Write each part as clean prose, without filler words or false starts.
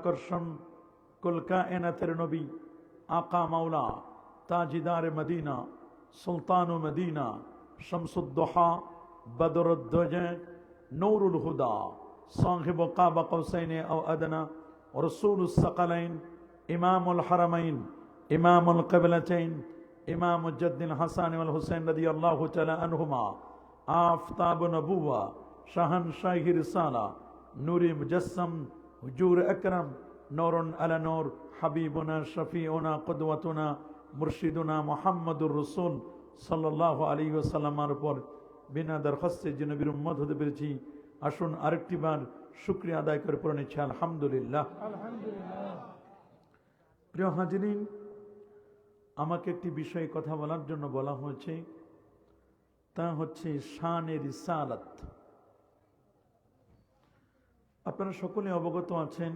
আকর্ষণ, কুল কায়নাতের নবী, আকা মাওলা, তাজিদার মদিনা, সুলতানু মদিনা, শামসুদ্দোহা, বদরুদ্দোজা, নূরুল হুদা, সাহিব কাবা কৌসাইনে আও আদনা, রসুলুস সাকালাইন, ইমামুল হারামাইন, ইমামুল কিবলাতাইন, ইমাম মুজাদ্দিদ হাসান ওয়াল হুসাইন রাদিয়াল্লাহু তাআলা আনহুমা, আফতাব নবুওয়া, শাহনশাহি রিসালা, নূরে মুজাসসাম, হুজুর আকরাম, নূরুন আলা নূর, হাবিবুনা শফিউনা কুদওয়াতুনা মুর্শিদুনা মুহাম্মদুর রাসূল সাল্লাল্লাহু আলাইহি ওয়াসাল্লামের উপর বিনা দরখাস্তে যে নবীর উম্মত হতে পেরেছি, আসুন আরেকটি বার শুকরিয়া আদায় করে পড়ে নিচ্ছি আলহামদুলিল্লাহ। প্রিয় হাজিরিন, আমাকে একটি বিষয়ে কথা বলার জন্য বলা হয়েছে, তা হচ্ছে শানে রিসালাত। আপনারা সকলে অবগত আছেন,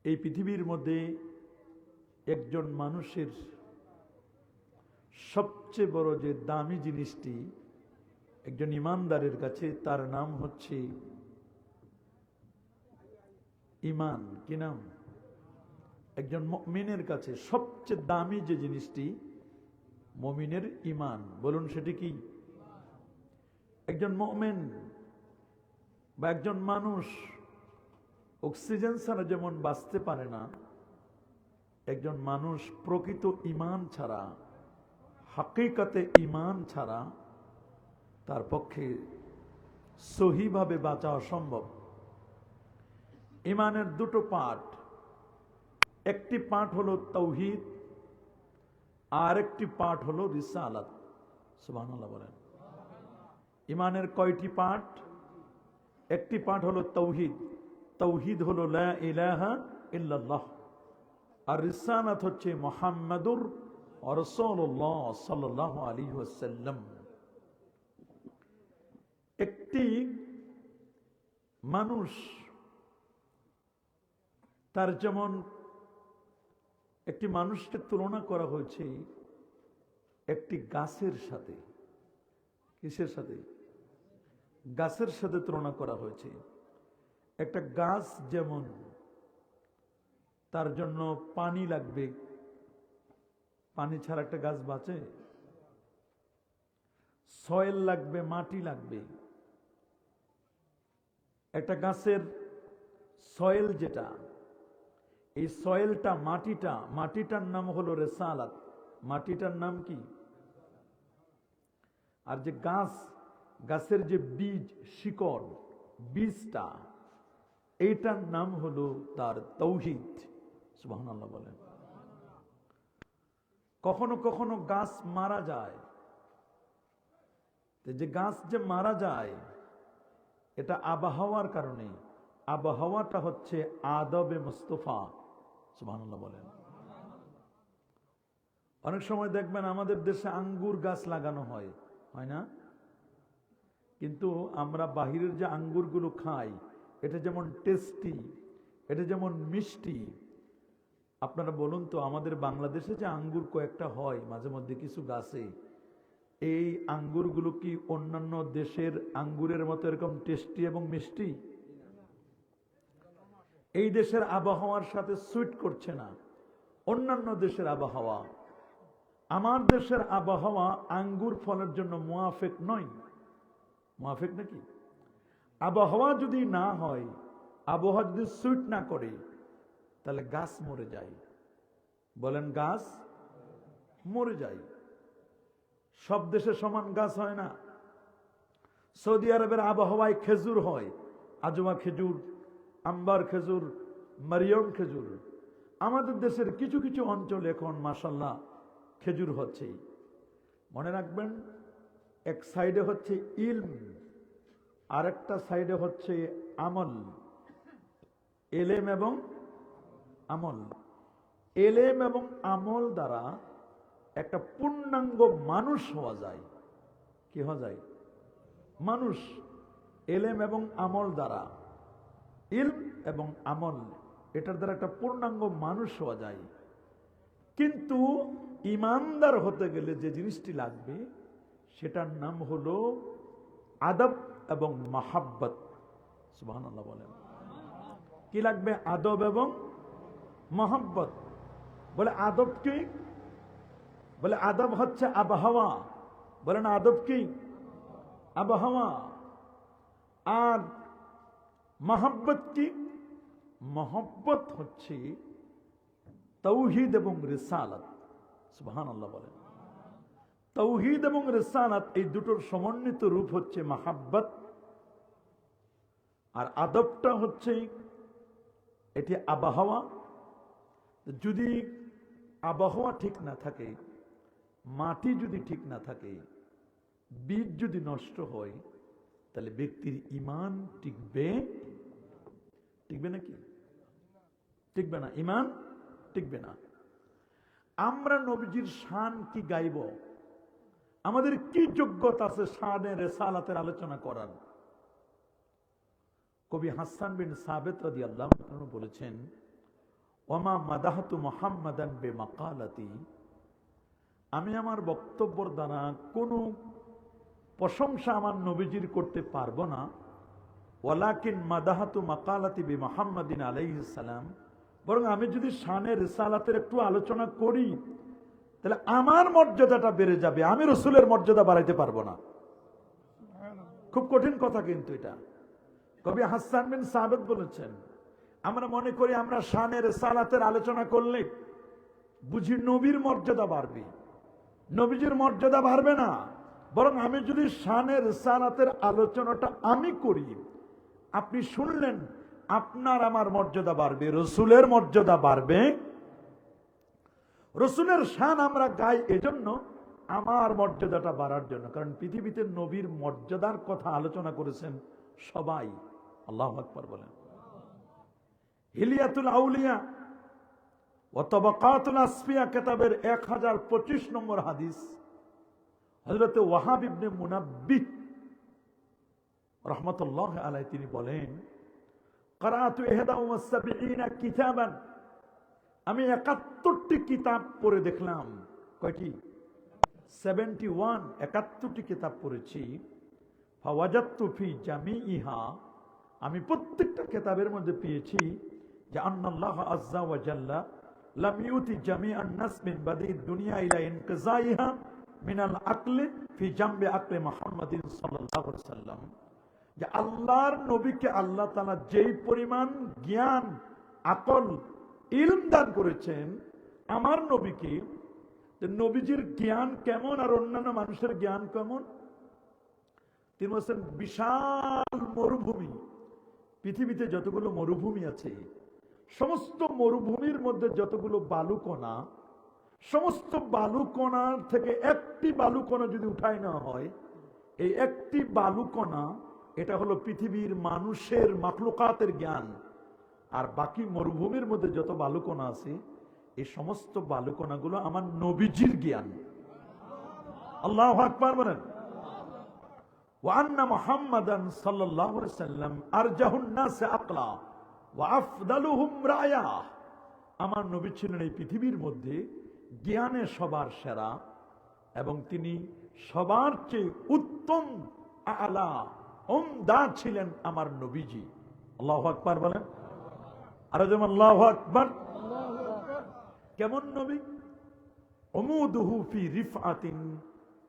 এই পৃথিবীর মধ্যে একজন মানুষের সবচেয়ে বড় যে দামি জিনিসটি একজন ইমানদারের কাছে, তার নাম হচ্ছে ইমান। কি নাম? একজন মুমিনের কাছে সবচেয়ে দামি যে জিনিসটি মুমিনের ইমান। বলুন সেটি কি? একজন মুমিন বা একজন মানুষ অক্সিজেন ছাড়া যেমন বাঁচতে পারে না, একজন মানুষ প্রকৃত ইমান ছাড়া, হাকিকতে ইমান ছাড়া তার পক্ষে সহিভাবে বাঁচা অসম্ভব। ইমানের দুটো পার্ট, একটি পার্ট হলো তাওহীদ, আর একটি পার্ট হলো রিসালাত। সুবহানাল্লাহ বলেন। ইমানের কয়টি পার্ট? একটি পার্ট হলো তাওহীদ, তাওহীদ হলো লা ইলাহা ইল্লাল্লাহ, আর রিসালাত হচ্ছে মুহাম্মাদুর রাসূলুল্লাহ সাল্লাল্লাহু আলাইহি ওয়াসাল্লাম। একটি মানুষ, তার যেমন একটি মানুষকে তুলনা করা হয়েছে একটি গাছের সাথে। কিসের সাথে? গাছের সাথে তুলনা করা হয়েছে। একটা গাছ যেমন তার জন্য পানি লাগবে, পানি ছাড়া একটা গাছ বাঁচে? সয়েল লাগবে, মাটি লাগবে। একটা গাছের সয়েল যেটা, এই সয়েলটা, মাটিটার নাম হলো রিসালাত। মাটিটার নাম কি? আর যে গাছের যে বীজ, শিকড়, বীজটা, এইটার নাম হলো তার তাওহীদ। সুবহানাল্লাহ বলেন। কখনো কখনো গাছ মারা যায়। যে গাছ যে মারা যায়, এটা আবহাওয়ার কারণে। আবহাওয়াটা হচ্ছে আদবে মুস্তাফা। সুবহানাল্লাহ বলেন। অনেক সময় দেখবেন আমাদের দেশে আঙ্গুর গাছ লাগানো হয়, হয় না? কিন্তু আমরা বাহিরের যে আঙ্গুরগুলো খাই, এটা যেমন টেস্টি, এটা যেমন মিষ্টি, আপনারা বলুন তো, আমাদের বাংলাদেশে যে আঙ্গুর কয়েকটা হয় মাঝে মধ্যে কিছু গাছে, এই আঙ্গুরগুলো কি অন্যান্য দেশের আঙ্গুরের মতো এরকম টেস্টি এবং মিষ্টি? এই দেশের আবহাওয়ার সাথে সুইট করছে না অন্যান্য দেশের আবহাওয়া। আমার দেশের আবহাওয়া আঙ্গুর ফলের জন্য মুয়াফিক নয়। মুয়াফিক নাকি? আবহাওয়া যদি না হয়, আবহাওয়া যদি সুইট না করে, তাহলে গাছ মরে যায়। বলেন, গাছ মরে যায়। সব দেশে সমান গাছ হয় না। সৌদি আরবের আবহাওয়ায় খেজুর হয়, আজওয়া খেজুর, আম্বার খেজুর, মারিয়ম খেজুর। আমাদের দেশের কিছু কিছু অঞ্চল এখন মাশাআল্লাহ খেজুর হচ্ছে। মনে রাখবেন, এক সাইডে হচ্ছে ইলম, আর একটা সাইডে হচ্ছে আমল। এলেম এবং আমল। এলেম এবং আমল দ্বারা একটা পূর্ণাঙ্গ মানুষ হওয়া যায়। কি হওয়া যায়? মানুষ। এলেম এবং আমল দ্বারা, ইলম এবং আমল, এটার দ্বারা একটা পূর্ণাঙ্গ মানুষ হওয়া যায়। কিন্তু ইমানদার হতে গেলে যে জিনিসটি লাগবে, সেটার নাম হলো আদব এবং মাহাব্বত। সুবহানাল্লাহ বলেন। কি লাগবে? আদব এবং মহব্বত। বলে আদব কি? বলে আদব হচ্ছে আবহাওয়া। বলে না, আদব কি? আবহাওয়া। আর মহব্বত কি? মহব্বত হচ্ছে তাওহীদ এবং রিসালাত। সুবহানাল্লাহ বলেন। তাওহীদ এবং রিসালাত এই দুটোর সমন্বিত রূপ হচ্ছে মাহাব্বত। আর আদবটা হচ্ছে এটি আবহাওয়া। যদি আবহাওয়া ঠিক না থাকে, মাটি যদি ঠিক না থাকে, বীজ যদি নষ্ট হয়, তাহলে ব্যক্তির ঈমান টিকবে? টিকবে নাকি? টিকবে না, ঈমান টিকবে না। আমরা নবীজির শান কি গাইব? আমাদের কি যোগ্যতা আছে শানে রিসালাতের আলোচনা করার? কবি হাসান বিন সাবিত রাদিয়াল্লাহু আনহু বলেছেন, ওয়ামা মাদাহতু মুহাম্মাদান বিমাকালাতি, আমি আমার বক্তব্যের দ্বারা কোনো প্রশংসা আমার নবীজির করতে পারবো না। ওয়ালাকিন মাদাহাতু মাকালাতি বিমুহাম্মাদিন আলাইহিস সালাম, বরং আমি যদি শানে রিসালাতের একটু আলোচনা করি, তাহলে আমার মর্যাদাটা বেড়ে যাবে, আমি রাসূলের মর্যাদা বাড়াইতে পারবো না। খুব কঠিন কথা কিন্তু এটা। কবি হাসান বিন সাবিত বলেছেন, আমরা মনে করি আমরা শানে রিসালাতের আলোচনা করলে বুঝি নবীর মর্যাদা বাড়বে। নবীজির মর্যাদা বাড়বে না, বরং আমি যদি শানে রিসালাতের আলোচনাটা আমি করি, আপনি শুনলেন, আপনার আমার মর্যাদা বাড়বে, রাসূলের মর্যাদা বাড়বে। রাসূলের শান আমরা গাই এজন্য, আমার মর্যাদাটা বাড়ার জন্য। কারণ পৃথিবীতে নবীর মর্যাদার কথা আলোচনা করেছেন সবাই। আল্লাহু আকবার বলেন। হিলিয়াতুল আউলিয়া ওয়া তাবাকাতুল আসফিয়া কিতাবের 1025 নম্বর হাদিস, হযরত ওয়াহাব ইবনে মুনাব্বিহ রাহমাতুল্লাহি আলাইহি তিনি বলেন, ক্বরাতু 71 কিতাবান, আমি 71টি কিতাব পড়ে দেখলাম। কয়টি? 71, 71টি কিতাব পড়েছি। ফাওয়াজাদতু ফি জামিইহা, আমি প্রত্যেকটা কিতাবের মধ্যে পেয়েছি যে আন্নাল্লাহ আযজা ওয়া জাল্লা লাম ইউতি জামিআন নাস মিন বাদিদ দুনিয়া ইলা ইনকিজাইহা মিনাল আকলি ফি জামবি আকলি মুহাম্মাদিন সাল্লাল্লাহু আলাইহি ওয়াসাল্লাম, যে আল্লাহর নবীকে আল্লাহ তাআলা যেই পরিমাণ জ্ঞান, আকল, ইলম দান করেছেন আমার নবীকে, নবীজির জ্ঞান কেমন আর অন্যান্য মানুষের জ্ঞান কেমন? তিনি বলছেন, বিশাল মরুভূমি, পৃথিবীতে যতগুলো মরুভূমি আছে, সমস্ত মরুভূমির মধ্যে যতগুলো বালুকণা, সমস্ত বালুকণার থেকে একটি বালুকণা যদি উঠায় নেওয়া হয়, এই একটি বালুকণা, এটা হলো পৃথিবীর মানুষের মাখলুকাতের জ্ঞান। আর বাকি মরুভূমির মধ্যে যত বালুকণা আছে, এই সমস্ত বালুকণাগুলো আমার নবীজির জ্ঞান। আল্লাহু আকবার বলেন। ওয়া আন্না মুহাম্মাদান সাল্লাল্লাহু আলাইহি ওয়াসাল্লাম আরজাহুন নাস আকলা ওয়া আফদালুহুম রায়া, আমার নবী ছিলেন এই পৃথিবীর মধ্যে জ্ঞানে সবার সেরা, এবং তিনি সবার চেয়ে উত্তম, আলা, উমদা ছিলেন আমার নবীজি। আল্লাহু আকবার বলেন। আর যেমন আল্লাহু আকবার। কেমন নবী? উমুদুহু ফি রিফআতিন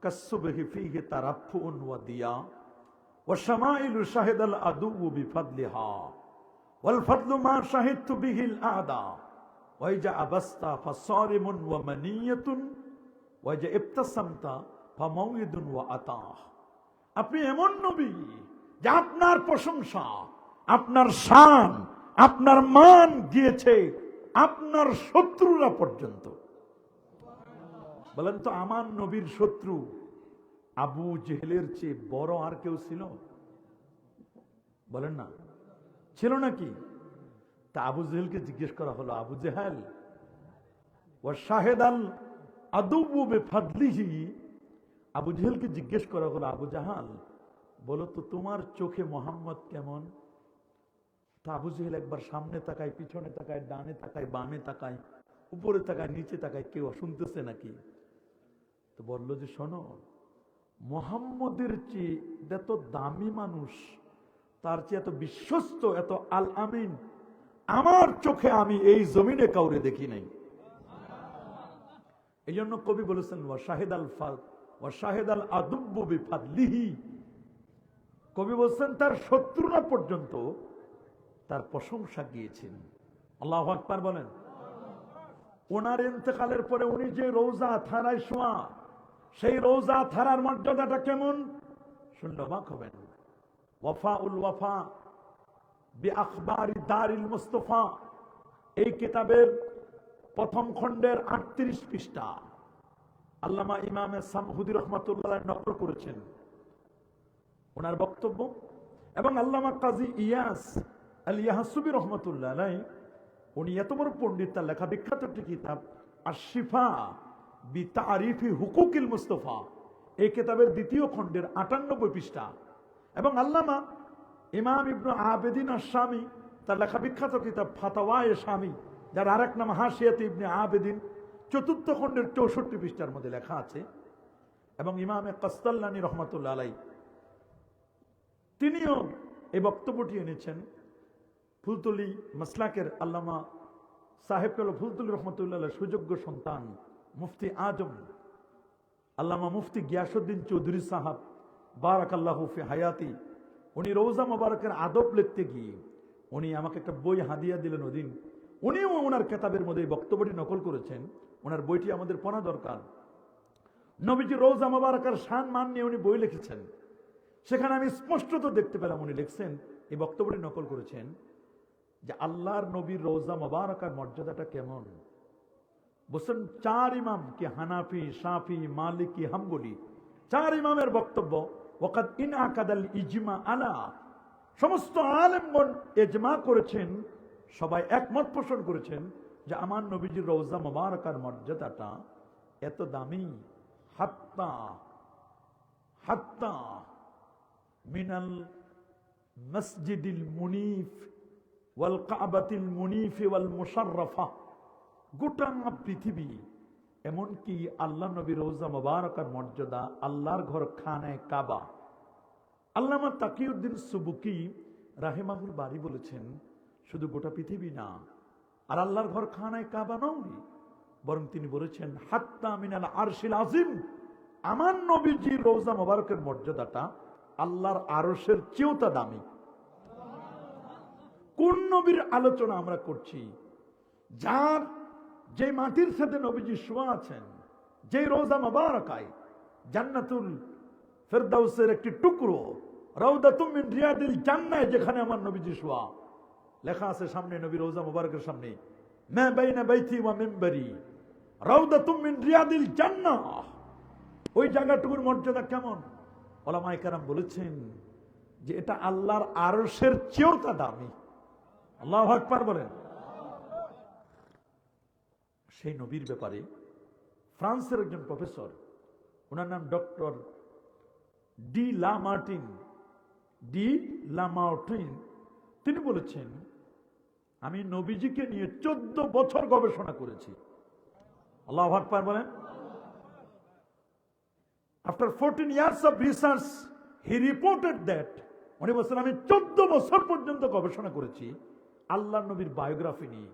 কাসসুবহি ফিহি তারাফুন ওয়া দিয়া ওয়া শামাইলু শাহিদাল আদু বিফাদলিহা ওয়াল ফাদলু মা শাহিদতু বিহিল আদা ওয়া ইজা আবাস্তা ফাসারিমুন ওয়া মানিয়াতুন ওয়া ইজা ইবতাসামতা ফামাউইদুন ওয়া আতাহ। আপনি এমন নবী যে আপনার প্রশংসা, আপনার শান, আপনার মান গিয়েছে আপনার শত্রুরা পর্যন্ত। বলেন তো, আমার নবীর শত্রু আবু জেহেলের চেয়ে বড় আর কেউ ছিল? বলেন না, ছিল নাকি? তা আবু জেহেলকে জিজ্ঞেস করা হলো, আবু জেহেল ওয়া শাহিদাল আদু বিফাদলিহি, আবু জেহেলকে জিজ্ঞেস করা হলো, আবু জাহাল বলো তো তোমার চোখে মোহাম্মদ কেমন? তা আবু জেহেল একবার সামনে তাকায়, পিছনে তাকায়, ডানে তাকায়, বামে তাকায়, উপরে তাকায়, নিচে তাকায়, কেউ শুনতেছে নাকি? তো বলল যে, শোনো, মোহাম্মদের চেয়ে এত দামি মানুষ, তার চেয়ে এত বিশ্বস্ত, এত আল আমিন, আমার চোখে আমি এই জমিনে কাউরে দেখি নাই। এই জন্য কবি বলেছেন শাহেদ আল আদুব্বু বিফাদলিহি, কবি বলছেন তার শত্রুরা পর্যন্ত তার প্রশংসা গিয়েছেন। আল্লাহু আকবার বলেন। ওনার ইন্তেকালের পরে উনি যে রওজা থারায় শোয়া, সেই রওজা থারার মর্যাদাটা কেমন শুনলে অবাক হবেন। ওয়াফাউল ওয়াফা বিআখবারি দারিল মুস্তাফা, এই কিতাবের প্রথম খণ্ডের 38 পৃষ্ঠা আল্লামা ইমামে সামহুদি রহমাতুল্লাহ নকল করেছেন ওনার বক্তব্য। এবং আল্লামা কাজী ইয়াস আল ইয়াহসুবি রহমাতুল্লাহ আলাইহি, উনি এত বড় পণ্ডিত, তার লেখা বিখ্যাত একটি কিতাব আশ-শিফা বিতারিফি হুকুকিল মুস্তাফা, এই কিতাবের দ্বিতীয় খণ্ডের 98 পৃষ্ঠা। এবং আল্লামা ইমাম ইবনে আবেদিন আশ-শামী, তার লেখা বিখ্যাত কিতাব ফাতাওয়ায়ে শামী, যার আরেক নাম হাশিয়াত ইবনে আবেদিন, চতুর্থ খণ্ডের 64 পৃষ্ঠার মধ্যে লেখা আছে। এবং ইমামে কাস্তাল্লানী রহমাতুল্লাহ আলাইহি তিনিও এই বক্তব্যটি এনেছেন। ফুলতলি মাসলাকের আল্লামা সাহেব হল ফুলতলি রহমতুল্লাহ সুযোগ্য সন্তান মুফতি আজম আল্লামা মুফতি গিয়াসউদ্দিন চৌধুরী সাহাব বারাকাল্লাহু ফি হায়াতি, উনি রওজা মোবারকের আদব লিখতে গিয়ে উনি আমাকে একটা বই হাদিয়া দিলেন ওদিন। উনিও ওনার কিতাবের মধ্যে বক্তব্যটি নকল করেছেন। ওনার বইটি আমাদের পড়া দরকার। নবীজি রওজা মোবারকের শান মান নিয়ে উনি বই লিখেছেন। সেখানে আমি স্পষ্টত দেখতে পেলাম উনি লিখছেন, এই বক্তব্যটি নকল করেছেন, যে আল্লাহর নবীর রওজা মোবারকের মর্যাদাটা কেমন। বলছেন 4 ইমাম কি হানাফি, শাফি, মালিকি, হাম্বলি, 4 ইমামের বক্তব্য ওয়াকাদ ইনআকাদাল ইজমা আলা, সমস্ত আলেমগণ ইজমা করেছেন, সবাই একমত পোষণ করেছেন যে আমার নবীজির রওজা মোবারকের মর্যাদাটা এত দামি। হাত্তা হাত্তা মিনাল মসজিদিল মুনিফ ওয়াল কাবাতিল মুনিফ ওয়াল মুশাররাফা, গোটা পৃথিবী, এমনকি আল্লাহ নবী রওজা মোবারকের মর্যাদা আল্লাহর ঘর খানায়ে কাবা। আল্লামা তাকিউদ্দিন সুবুকি রাহিমাহুল বারি বলেছেন, শুধু গোটা পৃথিবী না, আর আল্লাহর ঘর খানায়ে কাবা নয়, বরং তিনি বলেছেন হাত্তা মিনাল আরশিল আজিম, আমার নবীজির রওজা মোবারকের মর্যাদাটা আল্লাহর আরশের চেয়েও তা দামি। কোন নবীর আলোচনা আমরা করছি? যার যে মাটির সাথে নবীজি শোয়া আছেন, যে রওজা মোবারকায় জান্নাতুল ফেরদাউসের একটি টুকরো, রাউদাতুম মিন রিয়াদিল জান্নাহ, যেখানে আমার নবীজি শোয়া, লেখা আছে সামনে নবী রওজা মোবারকের সামনে, মা বাইনা বাইতি ওয়া মিম্বরি রাউদাতুম মিন রিয়াদিল জান্নাহ। ওই জায়গাটুকুর মর্যাদা কেমন? উলামায়ে কেরাম বলেছেন যে এটা আল্লাহর আরশের চেয়েও তা দামি। আল্লাহু আকবার বলেন। সেই নবীর ব্যাপারে ফ্রান্সের একজন প্রফেসর, ওনার নাম ডক্টর ডি লামার্টিন, তিনি বলেছেন, আমি নবীজিকে নিয়ে 14 বছর গবেষণা করেছি। আল্লাহু আকবার বলেন। After 14 years of research, he reported that, উনি বলছেন আমি 14 বছর পর্যন্ত গবেষণা করেছি আল্লাহ নবীর বায়োগ্রাফি নিয়ে।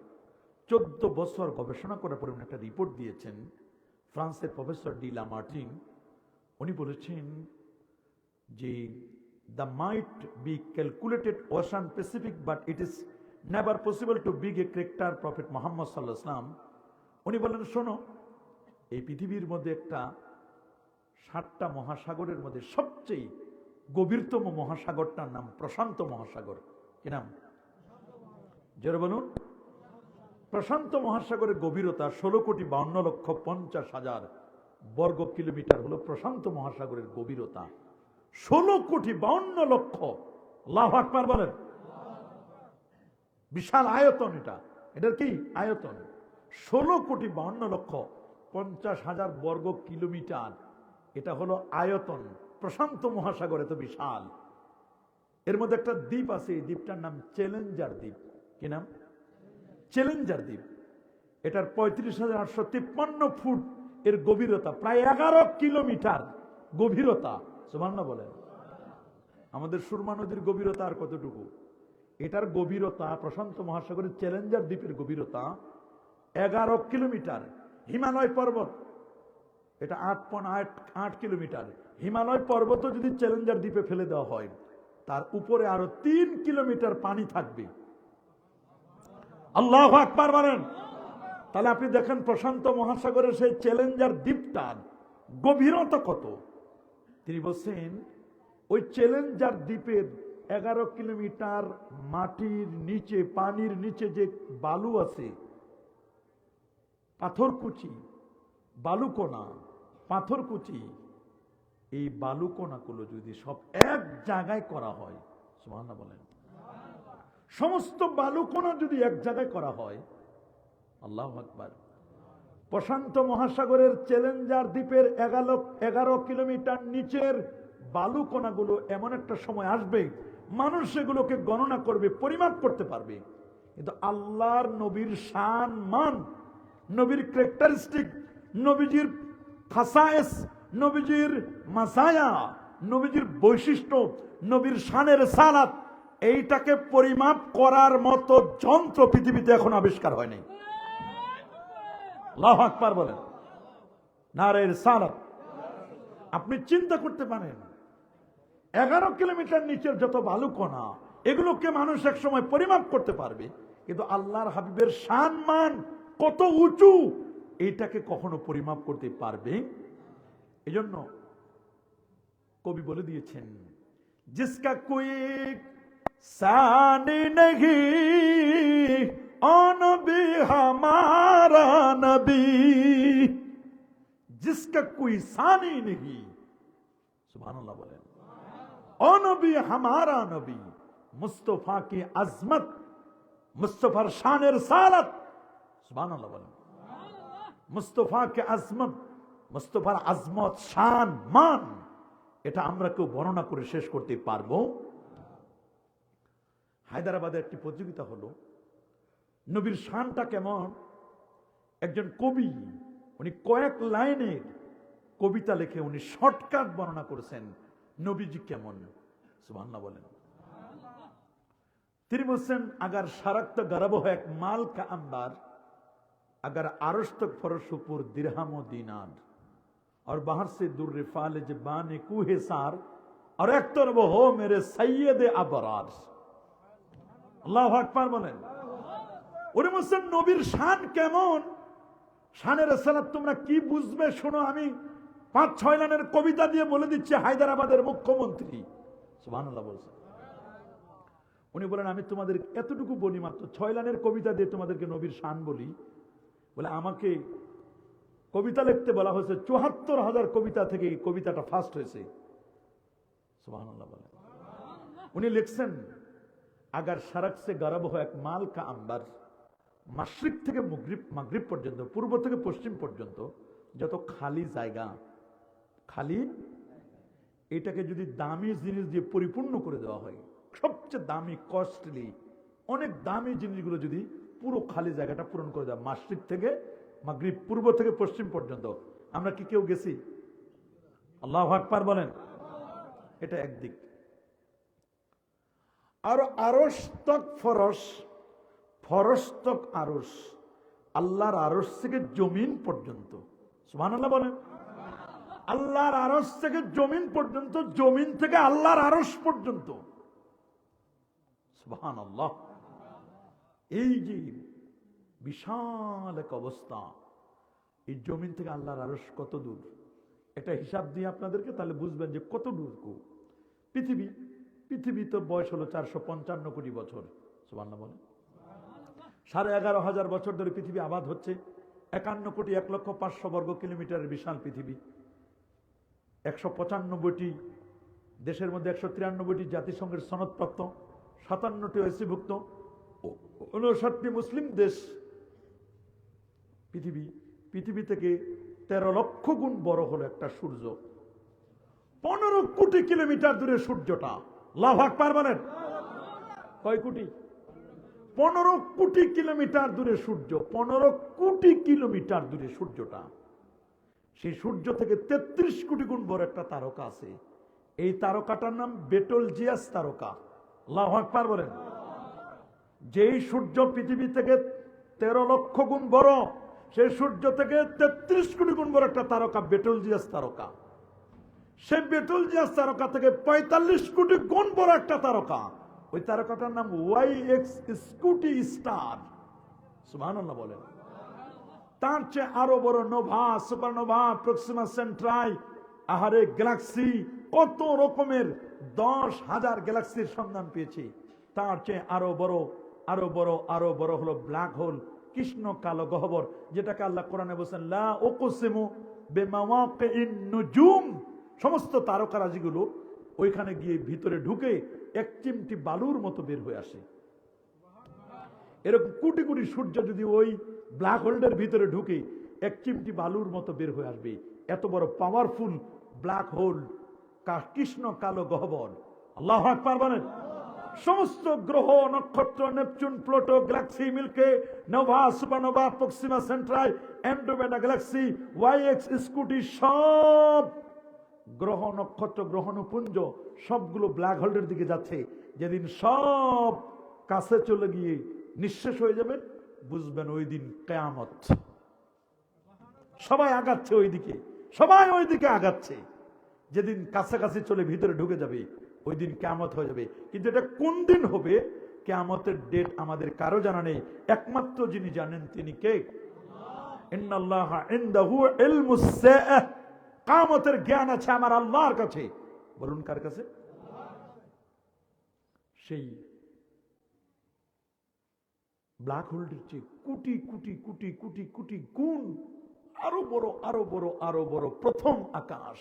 14 বছর গবেষণা করার পরে উনি একটা রিপোর্ট দিয়েছেন। ফ্রান্সের প্রফেসর ডি লামার্টিন উনি বলেছেন যে the might be calculated ocean Pacific, but it is never possible to be a character Prophet Muhammad sallallahu alaihi wasallam। উনি বলেন, শোনো, এই পৃথিবীর মধ্যে একটা 7টা মহাসাগরের মধ্যে সবচেয়ে গভীরতম মহাসাগরটার নাম প্রশান্ত মহাসাগর। কি নাম? জোরে বলুন। প্রশান্ত মহাসাগরের গভীরতা 16,52,50,000 বর্গ কিলোমিটার হলো প্রশান্ত মহাসাগরের গভীরতা। 16,52,00,000। আল্লাহু আকবার বলেন। বিশাল আয়তন এটা। এটার কি আয়তন? 16,52,50,000 বর্গ কিলোমিটার। এটা হলো আয়তন। প্রশান্ত মহাসাগর এত বিশাল। এর মধ্যে একটা দ্বীপ আছে, এই দ্বীপটার নাম চ্যালেঞ্জার দ্বীপ। কি নাম? চ্যালেঞ্জার দ্বীপ। এটার 35,853 ফুট এর গভীরতা, প্রায় 11 কিলোমিটার গভীরতা। সুবহানাল্লাহ বলেন। আমাদের সুরমা নদীর গভীরতা আর কতটুকু? এটার গভীরতা, প্রশান্ত মহাসাগরের চ্যালেঞ্জার দ্বীপের গভীরতা 11 কিলোমিটার। হিমালয় পর্বত এটা 8.8 কিলোমিটার। হিমালয় পর্বত যদি চ্যালেঞ্জার দ্বীপে ফেলে দেওয়া হয়, তার উপরে আরো 3 কিলোমিটার পানি থাকবে। আল্লাহু আকবার বলেন। তাহলে আপনি দেখেন প্রশান্ত মহাসাগরের সেই চ্যালেঞ্জার দ্বীপটার গভীরতা কত। তিনি বলছেন ওই চ্যালেঞ্জার দ্বীপের 11 কিলোমিটার মাটির নিচে, পানির নিচে যে বালু আছে, পাথরকুচি, বালুকণা, পাথরকুচি, এই বালুকণাগুলো যদি সব এক জায়গায় করা হয়, সুবহানাল্লাহ বলেন, সমস্ত বালুকণা যদি এক জায়গায় করা হয়, আল্লাহু আকবার, প্রশান্ত মহাসাগরের চ্যালেঞ্জার দ্বীপের 11 কিলোমিটার নিচের বালুকণাগুলো এমন একটা সময় আসবে, মানুষ এগুলোকে গণনা করবে, পরিমাপ করতে পারবে। কিন্তু আল্লাহর নবীর শান মান, নবীর ক্যারেক্টারিস্টিক, নবীজির খাসায়েস, নবীজির মাসায়া, নবীজির বৈশিষ্ট্য, নবীর শানের সালাত, এইটাকে পরিমাপ করার মতো যন্ত্র পৃথিবীতে এখন আবিষ্কার হয়নি। আল্লাহু আকবার বলেন, নারে রিসালাত। আপনি চিন্তা করতে পারেন 11 কিলোমিটার নিচের যত বালুকণা, এগুলোকে মানুষ এক সময় পরিমাপ করতে পারবে, কিন্তু আল্লাহর হাবিবের শান মান কত উঁচু, এইটাকে কখনো পরিমাপ করতে পারবে? এজন্য কবি বলে দিয়েছেন, জিসকা কোই শান নেহি ও নবী হামারা নবী, জিসকা কোই শানি নেহি, সুবহানাল্লাহ বলেন, ও নবী হামারা নবী, মুস্তফা কি আজমত, মুস্তফার শানের সালাত, সুবহানাল্লাহ বলেন, মুস্তফা কে আজমত, মুস্তফার আজমত, শান মান, এটা আমরা কেউ বর্ণনা করে শেষ করতে পারবো? হায়দ্রাবাদে একটি প্রতিযোগিতা হলো, নবীর শানটা কেমন। একজন কবি, উনি কয়েক লাইনের কবিতা লিখে উনি শর্টকাট বর্ণনা করেছেন নবীজি কেমন, সুবহানাল্লাহ বলেন। তিনি বলছেন, আগার শারক্ত গরব হয় এক মাল কা अंबार, अगर आरश तक फरश पुर दिरहम व दीनार, और बाहर से दुर्र फालिज बाने कूहे सार, और एक तरफ हो मेरे सैयद अबरार। আল্লাহু আকবার বলেন। উনি বলছেন নবীর শান কেমন, শানের সালাত তোমরা কি বুঝবে শোনো, আমি 5-6 লাইনের কবিতা দিয়ে বলে দিচ্ছি। হায়দ্রাবাদের মুখ্যমন্ত্রী, সুবহানাল্লাহ বলছেন, উনি বলেন আমি তোমাদের এতটুকু বলি, মাত্র 6 লাইনের কবিতা দিয়ে তোমাদেরকে নবীর শান বলি। বলে আমাকে কবিতা লিখতে বলা হয়েছে, 74,000 কবিতা থেকে এই কবিতাটা ফার্স্ট হয়েছে, সুবহানাল্লাহ বলেন। উনি লিখছেন, আগার শারক সে গরব হয় এক মাল কা अंबार, মাশরিক থেকে মাগরিব পর্যন্ত, পূর্ব থেকে পশ্চিম পর্যন্ত যত খালি জায়গা, খালি, এটাকে যদি দামি জিনিস দিয়ে পরিপূর্ণ করে দেওয়া হয়, সবচেয়ে দামি, কস্টলি, অনেক দামি জিনিসগুলো যদি পুরো খালি জায়গাটা পূরণ করে দেওয়া, মাশরিক থেকে মাগরিব, পূর্ব থেকে পশ্চিম পর্যন্ত, আমরা কি কেউ গেছি? আল্লাহু আকবার বলেন। এটা একদিক। আর আরশ তক ফরশ, ফরশ তক আরশ, আল্লাহর আরশ থেকে জমিন পর্যন্ত, সুবহানাল্লাহ বলেন। আল্লাহর আরশ থেকে জমিন পর্যন্ত, জমিন থেকে আল্লাহর আরশ পর্যন্ত, সুবহানাল্লাহ। এই যে বিশাল এক অবস্থা, এই জমিন থেকে আল্লাহর আরশ কত দূর, এটা হিসাব দিয়ে আপনাদেরকে তাহলে বুঝবেন যে কত দূর। পৃথিবী তো বয়স হলো 455 কোটি বছর, সুবহানাল্লাহ বলেন। 11,500 বছর ধরে পৃথিবী আবাদ হচ্ছে। 51 কোটি 1,05,000 বর্গ কিলোমিটারের বিশাল পৃথিবী। 195টি দেশের মধ্যে 193টি জাতিসংঘের সনদপ্রাপ্ত, 57টি ওএসসি-ভুক্ত, 59টি মুসলিম দেশ। পৃথিবী থেকে 13 লক্ষ গুণ বড় হলো একটা সূর্য। 15 কোটি কিলোমিটার দূরে সূর্যটা। আল্লাহু আকবার বলেন। কয় কোটি? 15 কোটি কিলোমিটার দূরে সূর্য। 15 কোটি কিলোমিটার দূরে সূর্যটা। সেই সূর্য থেকে 33 কোটি গুণ বড় একটা তারকা আছে। এই তারকাটার নাম বেটলজিয়াস তারকা। আল্লাহু আকবার বলেন। যেই সূর্য পৃথিবী থেকে 13 লক্ষ গুণ বড়, সেই সূর্য থেকে 33 কোটি গুণ বড় একটা তারকা বেটলজিয়াস তারকা। সেই বেটলজিয়াস তারকা থেকে 45 কোটি গুণ বড় একটা তারকা। ওই তারকাটার নাম YX স্কুটি স্টার। সুবহানাল্লাহ বলেন। তার চেয়ে আরো বড় নোভা, সুপারনোভা, প্রক্সিমা সেন্ট্রাই, আহারে গ্যালাক্সি, কত রকমের 10,000 গ্যালাক্সির সন্ধান পেয়েছি। তার চেয়ে আরো বড় হলো ব্ল্যাক হোল, কৃষ্ণ কালো গহ্বর, যেটাকে আল্লাহ কোরআনে বলেছেন লা উকসিমু বিমাওয়াকিন নুজুম। সমস্ত তারকারাজিগুলো ওইখানে গিয়ে ভিতরে ঢুকে এক চিমটি বালুর মতো বের হয়ে আসে। এরকম কোটি কোটি সূর্য যদি ওই ব্ল্যাক হোলের ভিতরে ঢুকে এক চিমটি বালুর মতো বের হয়ে আসবে। এত বড় পাওয়ারফুল ব্ল্যাক হোল, কৃষ্ণ কালো গহ্বর। আল্লাহু আকবার বলেন। সমস্ত গ্রহ, নক্ষত্র, Neptune, Pluto, galaxy, Milky, nova, supernova, Proxima Centauri, Andromeda galaxy, YX Scuti, সব গ্রহ, নক্ষত্র, গ্রহণপুঞ্জ সবগুলো ব্ল্যাক হোলের দিকে যাচ্ছে। যেদিন সব কাছে চলে গিয়ে নিঃশেষ হয়ে যাবে, বুঝবেন ওই দিন কিয়ামত। সবাই আগাচ্ছে ওইদিকে, সবাই ওইদিকে আগাচ্ছে। যেদিন কাছাকাছি চলে ভিতরে ঢুকে যাবে, ওই দিন কিয়ামত হয়ে যাবে। কিন্তু এটা কোন দিন হবে, কিয়ামতের ডেট আমাদের কারো জানা নেই। একমাত্র যিনি জানেন তিনি কে? ইন্নাল্লাহা ইনদাহু ইলমুস সাআহ। কিয়ামতের জ্ঞান আছে আমার আল্লাহর কাছে। বলুন কার কাছে? সেই ব্ল্যাক হোলটির চেয়ে কোটি কোটি কোটি কোটি কোটি গুণ আরো বড় প্রথম আকাশ।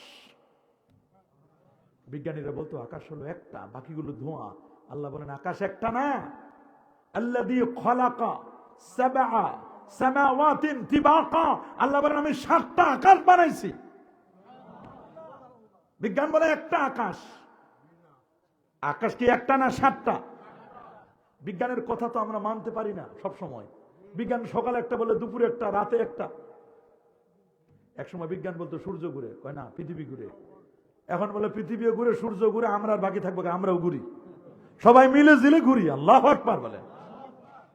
বিজ্ঞানীরা বলতো আকাশ হলো একটা, বাকিগুলো ধোঁয়া। আল্লাহ বলেন আকাশ একটা না। আল্লাযী খালাকা সাবআ সামাওয়াতিন তিবাকা। আল্লাহ বলেন আমি 7টা আকাশ বানাইছি। বিজ্ঞান বলে একটা আকাশ। আকাশ কি একটা না 7টা? বিজ্ঞানের কথা তো আমরা মানতে পারি না সব সময়। বিজ্ঞান সকালে একটা বলে, দুপুরে একটা, রাতে একটা। একসময় বিজ্ঞান বলতো সূর্য ঘুরে, কয় না পৃথিবী ঘুরে। এখন বলে পৃথিবীও ঘুরে, সূর্য ঘুরে, আমরা আর বাকি থাকবো, আমরাও ঘুরি, সবাই মিলে জিলে ঘুরি। আল্লাহু আকবার বলে।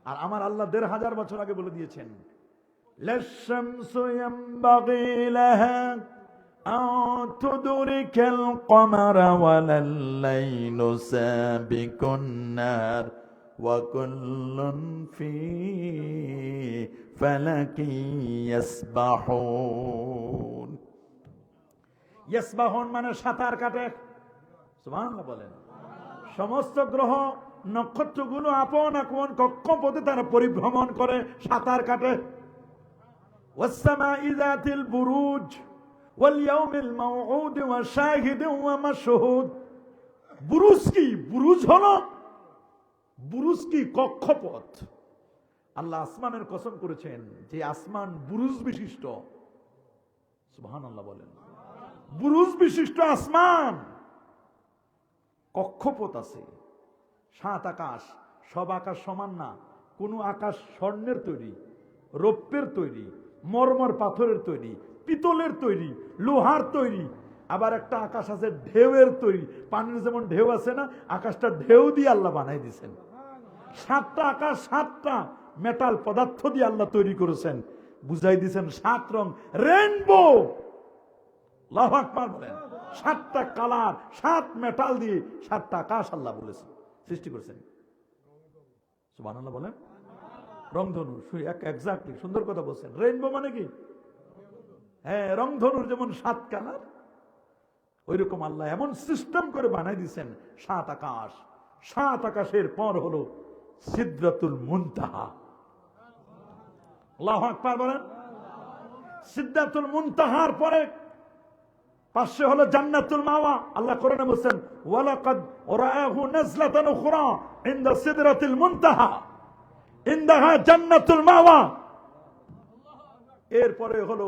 আর আমার আল্লাহ 1500 বছর আগে বলে দিয়েছেন লাশ-শামসু ইয়ানবাগী লাহা আন তুদরিকাল কমারা ওয়ালাল-লাইলু সাবিকুন নার ওয়া কুল্লুন ফি ফালাকি ইয়াসবাহুন। ইয়াসবাহুন মানে সাঁতার কাটে। সুবহানাল্লাহ বলেন। সমস্ত গ্রহ নক্ষত্রগুলো আপন আপন কক্ষপথে তারা পরিভ্রমণ করে, সাঁতার কাটে। ওয়াস-সামাই যাতিল বুরুজ ওয়াল ইয়াউমিল মাউউদ ওয়া শাহিদিন ওয়া মাশহুদ। বুরুজ কি? বুরুজ কি? কক্ষপথ। আল্লাহ আসমানের কসম করেছেন যে আসমান বুরুজ বিশিষ্ট। সুবহানাল্লাহ বলেন। বুরুজ বিশিষ্ট আসমান, কক্ষপথ আছে। 7 আকাশ। সব আকাশ সমান না। কোন আকাশ স্বর্ণের তৈরি, রৌপ্যের তৈরি, মরমর পাথরের তৈরি, পিতলের তৈরি, লোহার তৈরি। আবার একটা আকাশ আছে ঢেউয়ের তৈরি। পানির যেমন ঢেউ আছে না, আকাশটা ঢেউ দিয়ে আল্লাহ বানাই দিয়েছেন। 7টা আকাশ 7টা মেটাল পদার্থ দিয়ে আল্লাহ তৈরি করেছেন। বুঝাই দিয়েছেন 7 রং, রেইনবো। আল্লাহু আকবার বলেন। 7টা কালার, 7 মেটাল দিয়ে 7টা আকাশ আল্লাহ বলেছেন, সৃষ্টি করেছেন। সুবহানাল্লাহ বলেন। রংধনু, এক্স্যাক্টলি, সুন্দর কথা বলছেন। রেইনবো মানে কি? হ্যাঁ, রংধনুর যেমন 7 কালার, ওই রকম আল্লাহ এমন সিস্টেম করে বানাই দিয়েছেন 7 আকাশ। 7 আকাশের পর হলো সিদরাতুল মুনতাহা। আল্লাহু আকবার বলেন। সিদরাতুল মুনতাহার পরে পাশে হলো জান্নাতুল মাওয়া। আল্লাহ কোরআনে বলেছেন ওয়ালাকাদ রাআহু নাজলাতান উখরা ইনদা সিদরাতিল মুনতাহা ইনদাহা জান্নাতুল মাওয়া। এরপরে হলো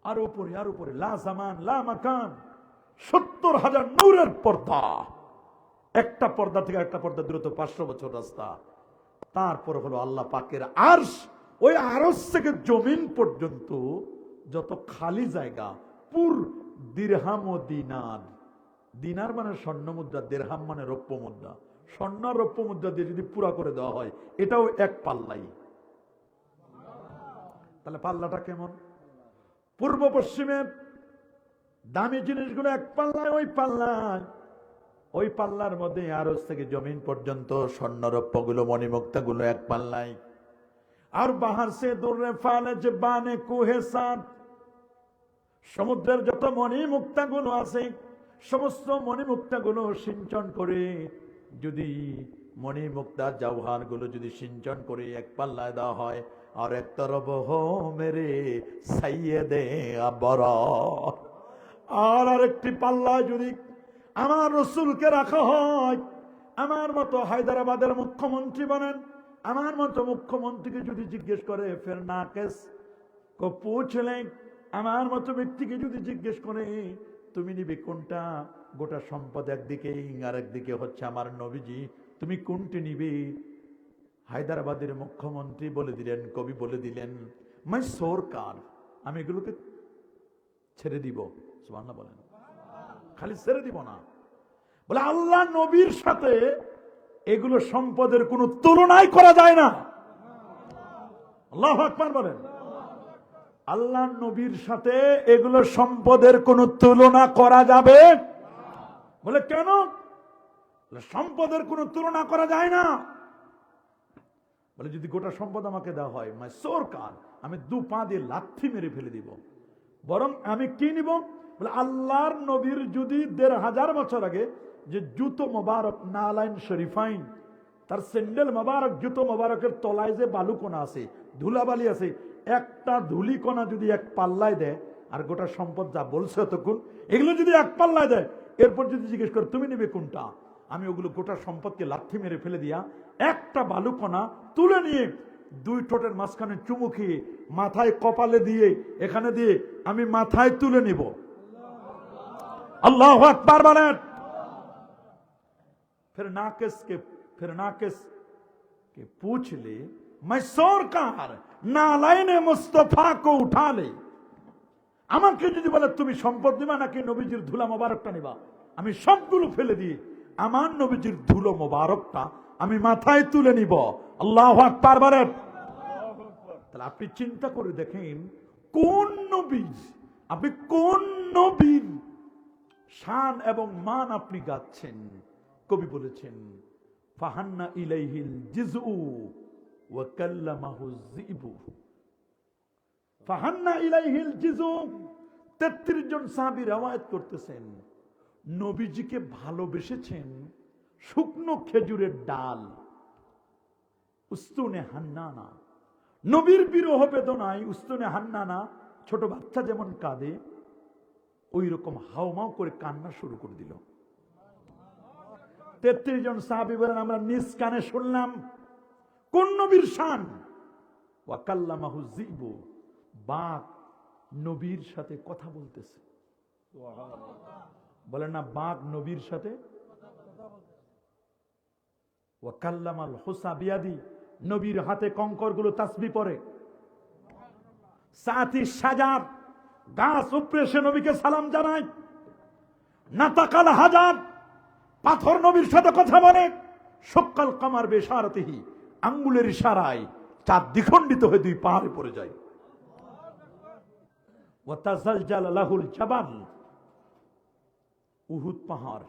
আরো উপরে লা জামান লা মাকান, 70,000 নূরের পর্দা। একটা পর্দা থেকে একটা পর্দা দূরত্ব 500 বছর রাস্তা। তারপর হলো আল্লাহ পাকের আরশ। ওই আরশ থেকে জমিন পর্যন্ত যত খালি জায়গা, পুর দিরহাম ও দিনার। দিনার মানে স্বর্ণ মুদ্রা, দিরহাম মানে রৌপ্য মুদ্রা। স্বর্ণ রৌপ্য মুদ্রা দিয়ে যদি পুরা করে দেওয়া হয়, এটাও এক পাল্লাই। তাহলে পাল্লাটা কেমন? পূর্ব পশ্চিমে দামি জিনিসগুলো এক পাল্লায়, ওই পাল্লার মধ্যে আরজ থেকে জমিন পর্যন্ত স্বর্ণ রৌপ্য গুলো, মণিমুক্তা গুলো এক পাল্লায়। আর বাহার সে দূরে ফালে যে বানে কুহে সাদ, সমুদ্রের যত মণিমুক্তা গুলো আছে সমস্ত মণিমুক্তা গুলো সিঞ্চন করে, যদি মণিমুক্তা জওহার গুলো যদি সিঞ্চন করে এক পাল্লায় দেওয়া হয়, আর এক তরফ হো মেরে সাইয়েদে আবরার, আর আরেকটি পাল্লায় যদি আমার রসুলকে রাখা হয়, আমার মতো হায়দ্রাবাদের মুখ্যমন্ত্রী বলেন, আমার মতো মুখ্যমন্ত্রীকে যদি জিজ্ঞেস করে, ফের নাকেস কো পুছলেন, আমার মতো ব্যক্তিকে যদি জিজ্ঞেস করে তুমি নিবে কোনটা, গোটা সম্পদ একদিকে আর একদিকে হচ্ছে আমার নবীজি, তুমি কোনটি নিবে? হায়দ্রাবাদের মুখ্যমন্ত্রী বলে দিলেন, কবি বলে দিলেন, মাই সরকার, আমি এগুলোকে ছেড়ে দিব। সুবহানাল্লাহ বলেন। খালি ছেড়ে দিব না, বলে আল্লাহ নবীর সাথে এগুলো সম্পদের কোনো তুলনাই করা যায় না। আল্লাহু আকবার বলেন। আল্লাহ নবীর সাথে এগুলো সম্পদের কোনো তুলনা করা যাবে? বলে কেন? সম্পদের কোনো তুলনা করা যায় না। বলে যদি গোটা সম্পদ আমাকে দেওয়া হয়, মাই সরকার, আমি 2 পা দিয়ে লাথি মেরে ফেলে দিব। বরং আমি কি নিব? বলে আল্লাহর নবীর যদি 1500 বছর আগে যে জুতো মোবারক, নালাইন শরীফাইন, তার স্যান্ডেল মোবারক, জুতো মোবারকের তলায় যে বালুকণা আছে, ধুলাবালি আছে, একটা ধুলিকণা যদি এক পাল্লায় দেয়, আর গোটা সম্পদ যা বলছে তখন এগুলো যদি এক পাল্লায় দেয়, এরপর যদি জিজ্ঞেস করে তুমি নেবে কোনটা, আমি ওগুলো গোটা সম্পদকে লাথি মেরে ফেলে দিয়া একটা বালুকণা তুলে নিয়ে 2 ঠোঁটের মাঝখানে চুমু খেয়ে মাথায় কপালে দিয়ে এখানে দিয়ে আমি মাথায় তুলে নিব। আল্লাহু আকবার বলেন। फिर नाकिस के पूछ ले, मैं सरकार नालाइने मुस्तफा को उठा ले, আমাকে যদি বলে তুমি সম্পদ নিবা নাকি নবীজির ধুলা মোবারকটা নিবা, আমি সবগুলো ফেলে দিয়ে আমার নবীজির ধুলো মোবারকটা আমি মাথায় তুলে নিব। আল্লাহু আকবার বলেন। তাহলে আপনি চিন্তা করে দেখেন, কোন নবী, আপনি কোন নবীর শান এবং মান আপনি গাচ্ছেন। কবি বলেছেন, ফাহান্না ইলাইহিল জিজউ ওয়া কাল্লামাহু যিবু। ফাহান্না ইলাইহিল জিজউ, 33 জন সাহাবী রওয়ায়াত করতেছেন, নবীজিকে ভালোবেসেছেন শুকনো খেজুরের ডাল, উস্তুনে হান্নানা। নবীর বিরহ বেদনায় উস্তুনে হান্নানা, ছোট বাচ্চা যেমন কাঁদে, ওই রকম হাওমাও করে কান্না শুরু করে দিল। 33 জন সাহাবী বলেন, আমরা নিজ কানে শুনলাম কোন নবীর শান। ওয়া কাল্লামাহু যিবু, বাঘ নবীর সাথে কথা বলতেছে। বলেন না, বাঘ নবীর সাথে। ওয়া কাল্লামাল হুসা বিয়াদি, নবীর হাতে কঙ্করগুলো তাসবিহ পড়ে। সাথী সাজার, গাছ উপরে সে নবীকে সালাম জানায়। নাতাকাল হাজার, পাথর নবীর সাথে কথা বলে। সকাল কামার বেশারতিহি, আঙ্গুলের ইশারায় চাঁদ দ্বিখণ্ডিত হয়ে 2 পাহাড়ে পড়ে যায়। ওয়া তাজালজাল লাহুল জাবাল, উহুদ পাহাড়।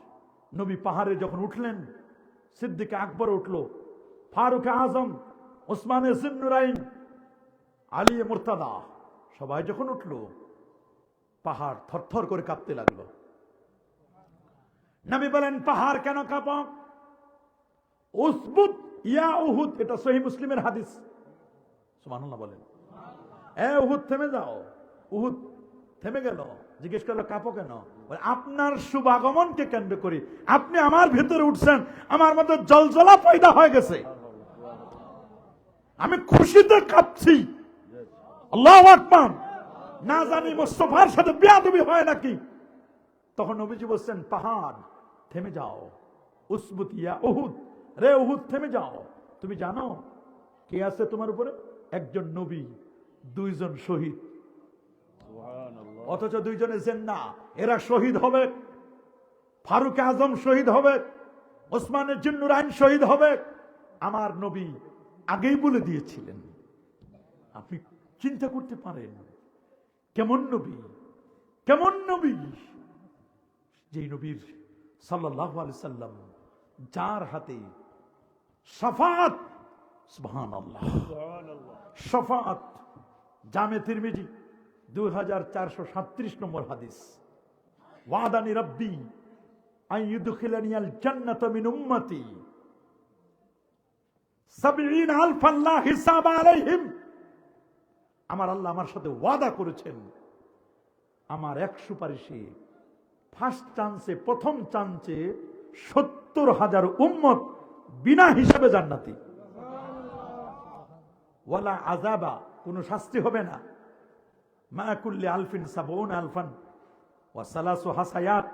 নবী পাহাড়ে যখন উঠলেন, সিদ্দিক আকবর উঠলো, ফারুক আজম, ওসমানে জিন্নুরাইন, আলী মুর্তাদা, সবাই যখন উঠলো, পাহাড় থরথর করে কাঁপতে লাগলো। নবী বলেন, পাহাড় কেন কাঁপো? উসবুত ইয়া উহুদ, এটা সহিহ মুসলিমের হাদিস। সুবহানাল্লাহ বলেন। এ উহুদ থেমে যাও। উহুদ থেমে গেল। জিজ্ঞেস করলো কাঁপো কেন? আপনার শুভাগমনকে কেন্দ্র করি আপনি আমার ভিতরে উঠছেন, আমার মধ্যে জলজলা পয়দা হয়ে গেছে, আমি খুশিতে কাঁপছি। আল্লাহু আকবার। না জানি মুস্তাফার সাথে বেয়াদবি হয় নাকি। তখন নবীজি বলছেন, পাহাড় থেমে যাও। উসবুত ইয়া উহুদ, রে উহুদ থেমে যাও। তুমি জানো কে আছে তোমার উপরে? একজন নবী, 2 জন শহীদ। অথচ 2 জনের জিন্নাহ, এরা শহীদ হবে। ফারুক আজম শহীদ হবে, ওসমানের জিন্নুরাইন শহীদ হবে, আমার নবী আগেই বলে দিয়েছিলেন। আপনি চিন্তা করতে পারেন কেমন নবী, কেমন নবী, যেই নবীর সাল্লাল্লাহু আলাইহি সাল্লাম যার হাতে শাফাত, সুবহানাল্লাহ, শাফাত। জামে তিরমিজি 2437 নম্বর হাদিস, ওয়াদানি রাব্বি আন ইউদখিলানিয়াল জান্নাতা মিন উম্মতি 70,000 লা হিসাব আলাইহিম। আমার আল্লাহ আমার সাথে ওয়াদা করেছেন, আমার এক সুপারিশে ফার্স্ট চান্সে, প্রথম চান্সে 70,000 উম্মত বিনা হিসাবে জান্নাতি। ওয়ালা আযাবা, কোনো শাস্তি হবে না। মা কুল্লি আলফিন 70,000 ওয়া সালাসু হাসায়াত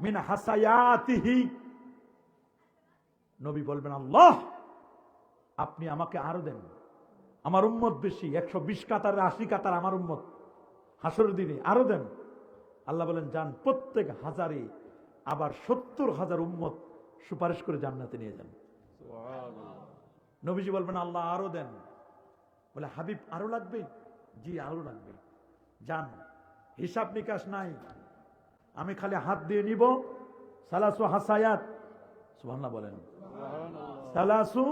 মিন হাসায়াতিহি। নবী বলবেন, আল্লাহ আপনি আমাকে আরো দেন, আমার উম্মত বেশি, 120 কাতার 80 কাতার আমার উম্মত, হাসরের দিনে আরো দেন। আল্লাহ বলেন, যান, প্রত্যেক হাজারে আবার 70,000 উম্মত সুপারিশ করে জান্নাতে নিয়ে যান। নবীজি বলবেন, আল্লাহ আরো দেন। বলে, হাবিব আরো লাগবে? জি আরো লাগবে। যান, হিসাব নিকাশ নাই, আমি খালি হাত দিয়ে নিব। সালাসু হাসায়াত, সুবহানাল্লাহ বলেন, সালাসু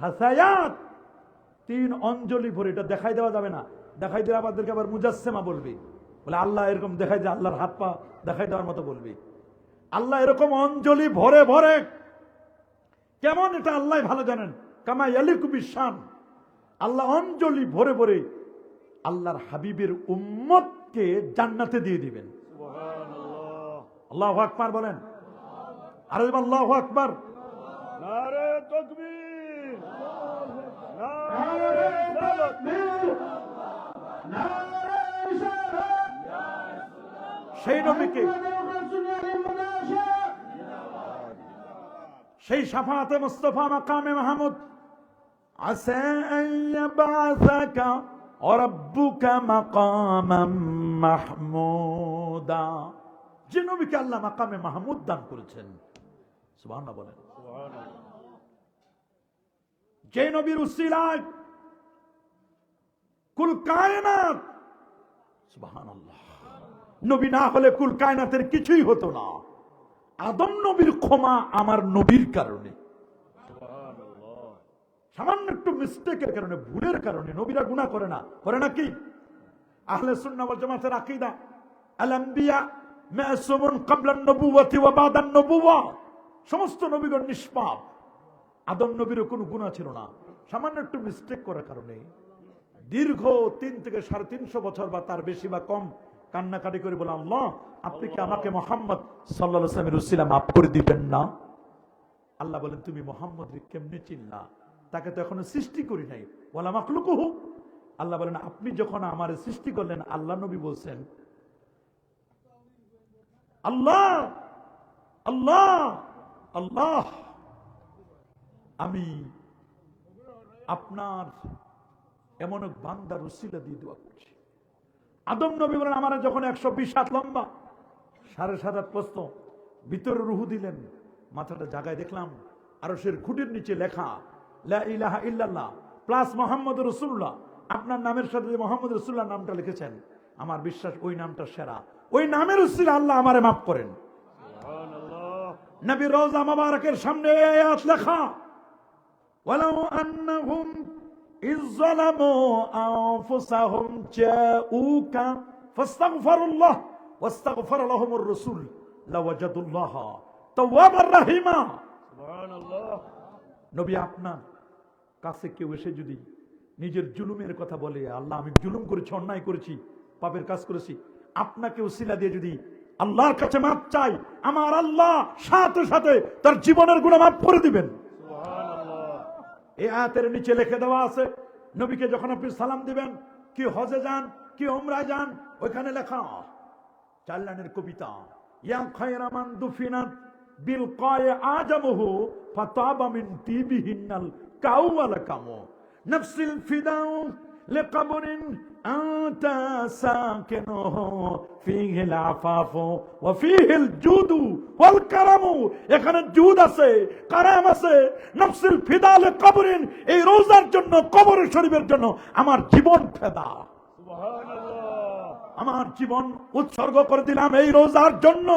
হাসায়াত, 3 অঞ্জলি ভরে। এটা দেখাই দেওয়া যাবে না, দেখাই দিলে আমাদেরকে আবার মুজাসসিমা বলবে। বলে আল্লাহ এরকম দেখাই দিয়ে আল্লাহর হাত পা দেখাই দেওয়ার মতো বলবে। আল্লাহ এরকম অঞ্জলি ভরে ভরে, কেমন এটা আল্লাহ ভালো জানেন। কামা ইয়ালিকু বিশান, আল্লাহ অঞ্জলি ভরে ভরে আল্লাহর হাবিবের উম্মতকে জান্নাতে দিয়ে দিবেন। সুবহানাল্লাহ, আল্লাহু আকবার বলেন। আরে আল্লাহু আকবার, নারে তাকবীর, নারে তাকবীর, নারে ইশারাত। সেই নবীকে, সেই শাফাতে মুস্তাফা মাকামে মাহমুদ, আসা আন ইয়াবাসাকা রাব্বুকা মাকামান মাহমুদা, যে নবীকে আল্লাহ মাকামে মাহমুদ দান করেছেন। সুবহানাল্লাহ বলেন। যে নবীর উসিলায় কুল কায়নাত, সুবহানাল্লাহ, নবী না হলে কুল কায়নাতের কিছুই হতো না। আদম নবীর ক্ষমা আমার নবীর কারণে, সামান্য একটু মিস্টেকের কারণে, ভুলের কারণে। নবীরা গুনাহ করে না, করে না কি? আহলে সুন্নাহ ওয়াল জামাতের আকীদা, আল আম্বিয়া মাসুমুন ক্বাবলা আন-নবুওয়াতি ওয়া বা'দা আন-নবুওয়া, সমস্ত নবীগণ নিষ্পাপ। আদম নবীরও কোনো গুনাহ ছিল না, সামান্য একটু মিস্টেক করার কারণে দীর্ঘ 3 থেকে 350 বছর বা তার বেশি বা কম কান্নাকাটি করে বলে, আল্লাহ আপনি কি আমাকে মুহাম্মদ সাল্লাল্লাহু আলাইহি ওয়াসাল্লামের উসিলা মাফ করে দিবেন না? আল্লাহ বলেন, তুমি মুহাম্মদকে কেমনে চিনলা? তাকে তো এখনো সৃষ্টি করি নাই। ওয়ালা মাখলুকুহু, আল্লাহ বলেন, আপনি যখন আমারে সৃষ্টি করলেন, আল্লাহ নবী বলছেন, আল্লাহ আল্লাহ আল্লাহ, আমি আপনার এমন এক বান্দার উসিলা দিয়ে দোয়া করছি। আদম নবী বলেন, আমার যখন 120 হাত লম্বা, 7.5 হাত প্রস্থ, ভিতরে রুহু দিলেন, মাথাটা জায়গায় দেখলাম আরশের খুঁটির নিচে লেখা লা ইলাহা ইল্লাল্লাহ প্লাস মুহাম্মদুর রাসূলুল্লাহ। আপনার নামের সাথে যে মুহাম্মদ রাসূলুল্লাহ নামটা লিখেছেন, আমার বিশ্বাস ওই নামটা সেরা। ওই নামের উসিলা আল্লাহ আমারে মাফ করেন। সুবহানাল্লাহ। নবী রওজা মুবারকের সামনে আয়াত লেখা, ওয়ালাউ আন্নাহুম ইয যালামু আনফুসাহুম জাউকা ফাস্তাগফিরুল্লাহ ওয়াস্তাগফার লাহুমুর রাসূল লাওয়াজাদুল্লাহ তাওয়াবার রহিমা। সুবহানাল্লাহ। নবী আপনার কাছে কেউ এসে যদি নিজের জুলুমের কথা বলে, আল্লাহ আমি জুলুম করেছি, অন্যায় করেছি, পাপের কাজ করেছি, আপনাকে উসিলা দিয়ে যদি আল্লাহর কাছে মাপ চাই, আমার আল্লাহ সাথে সাথে তার জীবনের গুনাহ মাফ করে দিবেন। সুবহানাল্লাহ। এই আয়াতের নিচে লিখে দেওয়া আছে, নবীকে যখন আপনি সালাম দিবেন, কি হজে যান কি উমরায় যান, ওইখানে লেখা 4 লাইনের কবিতা, ইয়া খায়রা মান দুফিনাত বিল কায়ে আজামহু ফাতাবা মিন তিবিহিনাল কাওয়াল কামু নাফসিল ফিদাউ লিকাবরিন আতা সাকিনুহু ফীহিল আফাফু ওয়া ফীহিল জুদু ওয়াল কারামু। এখানে জুদ আছে, কারাম আছে। নফসুল ফিদা লিকাবরিন, এই রোজার জন্য, কবর শরীফের জন্য আমার জীবন ফেদা। সুবহানাল্লাহ, আমার জীবন উৎসর্গ করে দিলাম এই রোজার জন্য।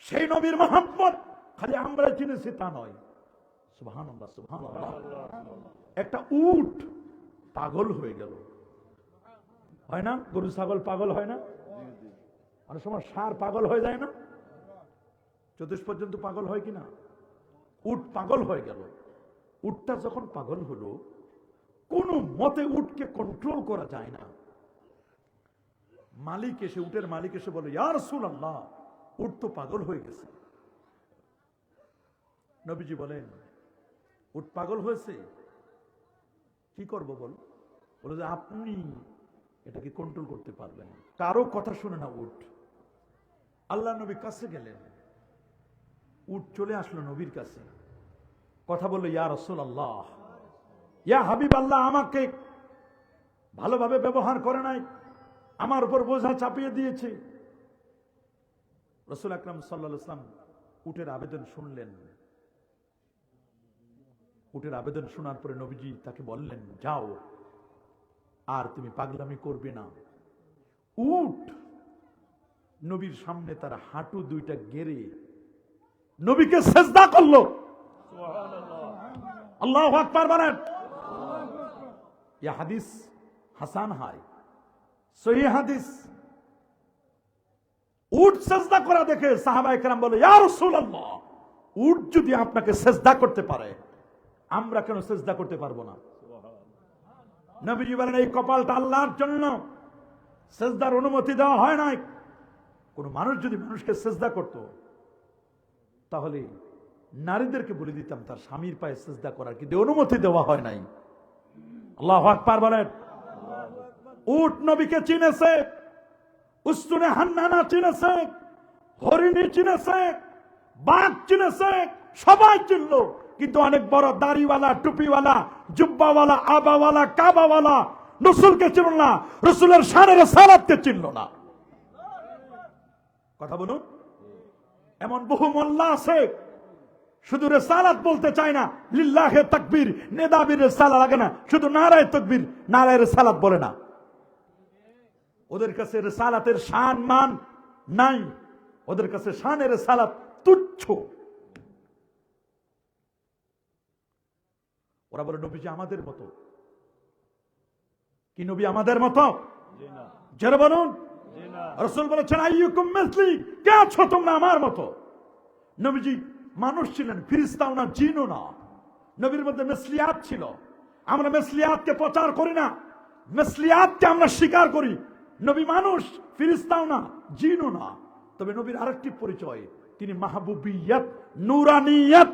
সেই নবীর মহব্বত খালি আমরা চিনেছি তা নয়। সুবহানাল্লাহ, সুবহানাল্লাহ। একটা উট পাগল হয়ে গেল, হয় না? গরু ছাগল পাগল হয় না? অনেক সময় ষাঁড় পাগল হয়ে যায় না? চতুষ্পর্যন্ত পাগল হয় কিনা? উট পাগল হয়ে গেল। উটটা যখন পাগল হলো, কোন মতে উটকে কন্ট্রোল করা যায় না। মালিক এসে, উটের মালিক এসে বলে, ইয়া রাসূলুল্লাহ, উট তো পাগল হয়ে গেছে। নবীজি বলেন, উট পাগল হয়েছে, কি করব বল? বলে যে আপনি এটাকে কন্ট্রোল করতে পারবেন। কারো কথা শুনে না উট। আল্লাহ নবী কাছে গেলেন, উট চলে আসলো নবীর কাছে, কথা বললো, ইয়া রাসূলুল্লাহ, ইয়া হাবিব আল্লাহ, আমাকে ভালোভাবে ব্যবহার করে নাই, আমার উপর বোঝা চাপিয়ে দিয়েছে। রাসূল আকরাম সাল্লাল্লাহু আলাইহি ওয়াসাল্লাম উটের আবেদন শুনলেন। উটের আবেদন শোনার পরে নবীজি তাকে বললেন, যাও, আর তুমি পাগলামি করবে না। উট নবীর সামনে তার হাঁটু দুইটা গেড়ে নবীকে সেজদা করলো। আল্লাহু আকবার বলেন। এই হাদিস হাসান হয়, সহিহ হাদিস। উট সেজদা করা দেখে সাহাবায়ে কেরাম বলে, ইয়া রাসূলুল্লাহ, উট যদি আপনাকে সেজদা করতে পারে, আমরা কেন সেজদা করতে পারবো না? নবীজি বলেন, এই কপালটা আল্লাহর জন্য, সেজদার অনুমতি দেওয়া হয় নাই। কোন মানুষ যদি মানুষকে সেজদা করত, তাহলে নারীদেরকে বলে দিতাম তার স্বামীর পায়ে সেজদা করার, কিন্তু অনুমতি দেওয়া হয় নাই। আল্লাহু আকবার বলেন। উট নবীকে চিনেছে, উস্তুনে হান্নানা চিনেছে, হরিণী চিনেছে, বাঘ চিনেছে, সবাই চিনল। কিন্তু অনেক বড় দাড়িওয়ালা, টুপিওয়ালা, জুব্বাওয়ালা, আবাওয়ালা, কাবাওয়ালা রসুলকে চিনল না, রসুলের শানের সালাতকে চিনল না। কথা বলুন। এমন বহু মোল্লা আছে, শুধু রেসালাত বলতে চায় না, লিল্লাহে তাকবীর, নেদাবির রেসালা লাগে না, শুধু নারায়ে তাকবীর, নারায়ে রেসালাত বলে না। ওদের কাছে রেসালাতের শান মান নাই, ওদের কাছে শানের রেসালাত তুচ্ছ। ওরা বলে, নবীজি আমাদের মতো। কি নবী আমাদের মতো? যারা বলুন, রাসূল বলেছেন, আইয়ুকুম মিসলি, কে আছো তোমরা আমার মতো? নবীজি মানুষ ছিলেন, ফেরেশতাও না, জিনও না। নবীর মধ্যে মিসলিয়াত ছিল। আমরা মিসলিয়াতকে প্রচার করি না, মিসলিয়াতকে আমরা স্বীকার করি। নবী মানুষ, ফেরেশতাও না, জিনও না। তবে নবীর আরেকটি পরিচয়, তিনি মাহবুবিয়ত, নূরানিয়ত।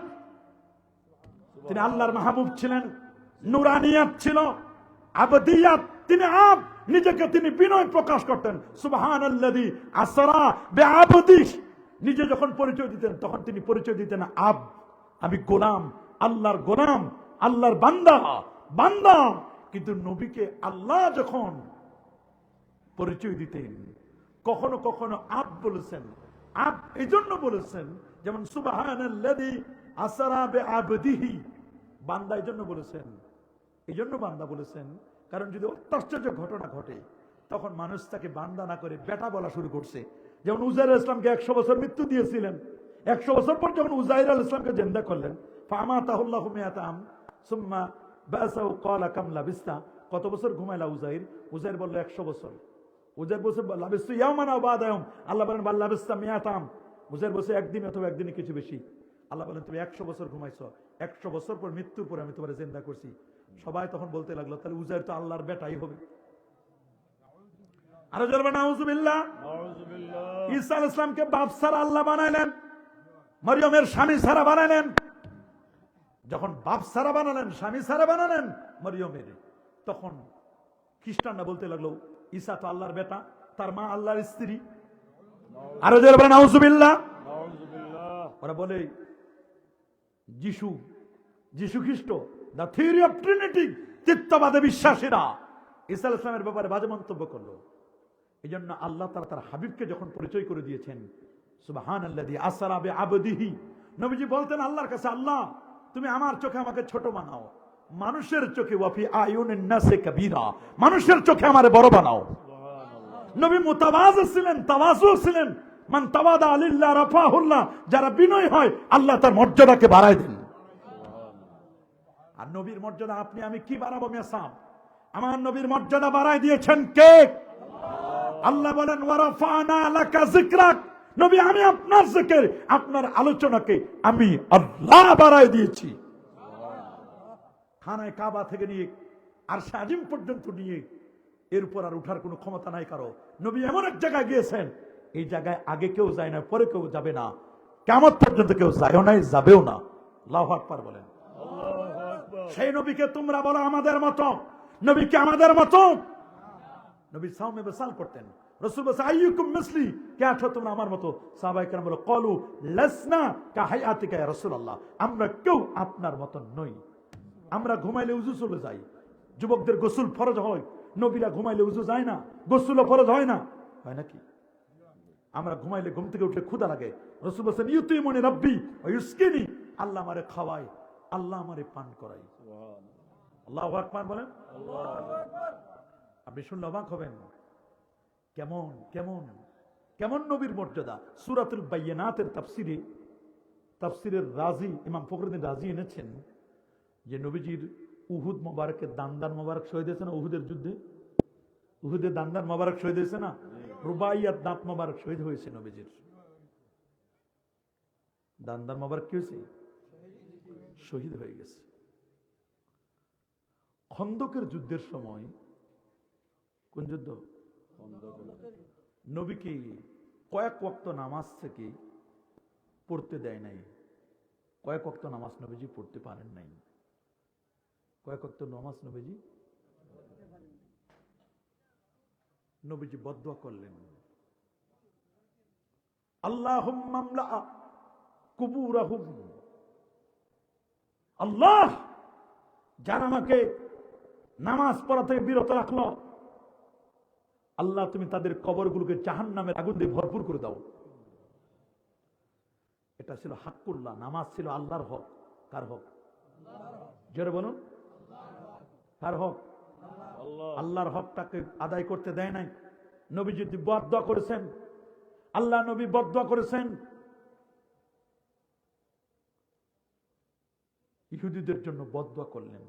তিনি আল্লাহর মাহবুব ছিলেন, নূরানিয়ত ছিল, আবদিয়ত। তিনি নিজেকে তিনি বিনয় প্রকাশ করতেন। সুবহানাল্লাযী আসরা বিআবদিহি, নিজে যখন পরিচয় দিতেন তখন তিনি পরিচয় দিতেন আমি গোলাম, আল্লাহর গোলাম, আল্লাহর বান্দা, বান্দা। কিন্তু নবীকে আল্লাহ যখন পরিচয় দিতেন, কখনো কখনো বলেছেন। এই জন্য বলেছেন, যেমন সুবহানাল্লাযী আসরা বিআবদিহি, বান্দা এই জন্য বলেছেন। এই জন্য বান্দা বলেছেন, কারণ যদি অত্যাশ্চর্য ঘটনা ঘটে, তখন মানুষ তাকে বান্দা না করে বেটা বলা শুরু করছে। যেমন উজাইর আলাইহিস সালামকে 100 বছর মৃত্যু দিয়েছিলেন, 100 বছর পর যখন উজাইর আলাইহিস সালামকে জিন্দা করলেন, ফামাতাহুল্লাহু মিয়াতা আম সুম্মা বাসাহু ক্বালা কাম লাবিস্তা, কত বছর ঘুমাইলা উজাইর? উজাইর বলল 100 বছর। উজাইর বলছে লাবিস্তু ইয়াওমান আও বা'দা ইয়াওম, আল্লাহ বলেন বাল লাবিস্তা মিয়াতা আম। উজাইর বলছে একদিন অথবা একদিনে কিছু বেশি। আল্লাহ বলেন তুমি 100 বছর ঘুমাইছো, 100 বছর পর মৃত্যুর পর আমি তোমার জিন্দা করছি। সবাই তখন বলতে লাগলো, তাহলে উজাইর তো আল্লাহর বেটাই হবে। আরো জোরে নাউজুবিল্লাহ। ঈসা আলাইহিস সালামকে বাপ ছাড়া আল্লাহ বানাইলেন, মরিয়মের স্বামী ছাড়া বানাইলেন। যখন বাপ ছাড়া বানালেন, স্বামী ছাড়া বানালেন মরিয়মের, তখন খ্রিস্টানরা বলতে লাগলো ঈসা তো আল্লাহর বেটা, তার মা আল্লাহর স্ত্রী। আরো জোরে নাউজুবিল্লাহ। ওরা বলে যিশু খ্রিস্ট, দ্য থিওরি অফ ট্রিনিটি, চিত্তবাদে বিশ্বাসীরা ঈসা আলাইহিস সালামের ব্যাপারে বাজে মন্তব্য করলো। এই জন্য আল্লাহ তাআলা তার হাবিবকে যখন পরিচয় করে দিয়েছেন, সুবহানাল্লাযী আসরা বিআবদিহি, নবীজি বলতেন আল্লাহর কাছে, আল্লাহ তুমি আমার চোখে আমাকে ছোট বানাও, মানুষের চোখে ওয়াফি আয়ুনিন নাসি কাবীরা, মানুষের চোখে আমারে বড় বানাও। নবী মুতাওয়াজি ছিলেন, তাওয়াজু ছিলেন। মান তাওয়াদা লিল্লাহ রাফাহুল্লাহ, যারা বিনয় হয় আল্লাহ তার মর্যাদাকে বাড়ায় দেন। আর নবীর মর্যাদা আপনি আমি কি বাড়াবো মেসাম? আমার নবীর মর্যাদা বাড়ায় দিয়েছেন কে? আল্লাহ বলেন ওয়ারাফানা লাকা যিকরাক, নবী আমি আপনার জিকির, আপনার আলোচনাকে আমি আল্লাহ বাড়ায় দিয়েছি। খানায় কাবা থেকে নিয়ে আরশে আজিম পর্যন্ত নিয়ে এর উপর আর উঠার কোনো ক্ষমতা নাই কারো। নবী এমন এক জায়গায় গিয়েছেন, এই জায়গায় আগে কেউ যায় না, পরে কেউ যাবে না, কিয়ামত পর্যন্ত কেউ যায়ও নাই, যাবেও না। আল্লাহু আকবার বলেন। সেই নবীকে তোমরা বলো আমাদের মতো, নবীকে আমাদের মতো। নবী সাওমে বিসাল করতেন। রাসূল বলেন আইয়ুকুম মিসলি, কে আছো তোমরা আমার মতো? সাহাবায়ে কেরাম বলে ক্বালু লাসনা কাহায়াতিকা ইয়া রাসূলুল্লাহ, আমরা কেউ আপনার মতো নই। আমরা ঘুমাইলে উযু চলে যাই, যুবকদের গোসল ফরজ হয়, নবীরা ঘুমাইলে উযু যায় না, গোসলও ফরজ হয় না, হয় নাকি? আমরা ঘুমাইলে ঘুম থেকে উঠলে ক্ষুধা লাগে, রাসূল বলেন ইউতিমুনি রাব্বি ওয়া ইউসকিনি, আল্লাহ আমারে খাওয়ায়, আল্লাহ আমারে পান করায়। আল্লাহু আকবার বলেন। আপনি শুনলে অবাক হবেন, কেমন কেমন কেমন নবীর মর্যাদা। সূরাতুল বাইয়িনাতের তাফসিরের রাজি ইমাম ফখরুদ্দিন রাজি এনেছেন যে নবীজির উহুদ মোবারকের দান্দান মোবারক শহীদ হয়েছে না, উহুদের যুদ্ধে উহুদের দান্দান মোবারক শহীদ হয়েছে না, রুবাইয়াত দাঁত মোবারক শহীদ হয়েছে নবীজির। দান্দান মোবারক কি হয়েছে? শহীদ হয়ে গেছে। খন্দকের যুদ্ধের সময়, কোন যুদ্ধ? নবীকে কয়েক ওয়াক্ত নামাজ থেকে পড়তে দেয় নাই, কয়েক ওয়াক্ত নামাজ নবীজি পড়তে পারেন নাই। কয়েক ওয়াক্ত নামাজ নবীজি বদদুয়া করলেন, আল্লাহুম্মা আমলা কুবুরাহুম, আল্লাহ যারা আমাকে নামাজ পড়া থেকে বিরত রাখলো, আল্লাহ তুমি তাদের কবরগুলোকে জাহান্নামের আগুন দিয়ে ভরপুর করে দাও। এটা ছিল হাক্কুল্লাহ, নামাজ ছিল আল্লাহর হক। কার হক? জোরে বলুন, কার হক? আল্লাহর হকটাকে আদায় করতে দেয় নাই। নবী যদি বদদুয়া করেছেন, আল্লাহ নবী বদদুয়া করেছেন ইহুদিদের জন্য, বদদুয়া করলেন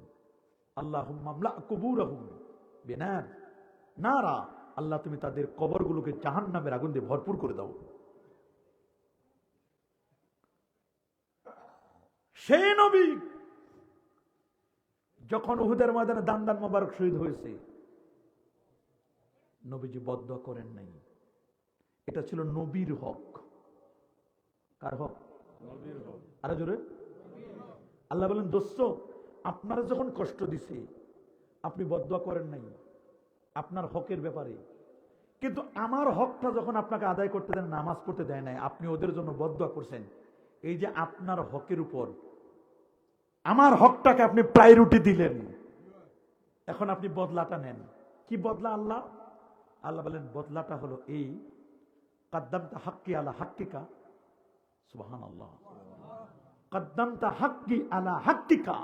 আল্লাহুম্মা আমলা কুবুরাহুম বিনার নারা, আল্লাহ তুমি তাদের কবরগুলোকে জাহান্নামের আগুন দিয়ে ভরপুর করে দাও। সেই নবী যখন উহুদের ময়দানে দান্দান মোবারক শহীদ হয়েছে, নবীজি বদদুয়া করেন নাই। এটা ছিল নবীর হক। কার হক? নবীর হক। আরে জোরে। আল্লাহ বলেন দোস্ত, আপনারা যখন কষ্ট দিছে আপনি বদদুয়া করেন নাই আপনার হকের ব্যাপারে, কিন্তু আমার হকটা যখন আপনাকে আদায় করতে দেন, নামাজ পড়তে দেয় নাই, আপনি ওদের জন্য বদদুয়া করছেন। এই যে আপনার হকের উপর আমার হকটাকে আপনি প্রায়োরিটি দিলেন, এখন আপনি বদলাটা নেন। কি বদলা? আল্লাহ বলেন বদলাটা হলো এই, কাদ্দামতা হাক্কি আলা হাক্কিকা, সুবহানাল্লাহ, কাদ্দামতা হাক্কি আলা হাক্কিকা,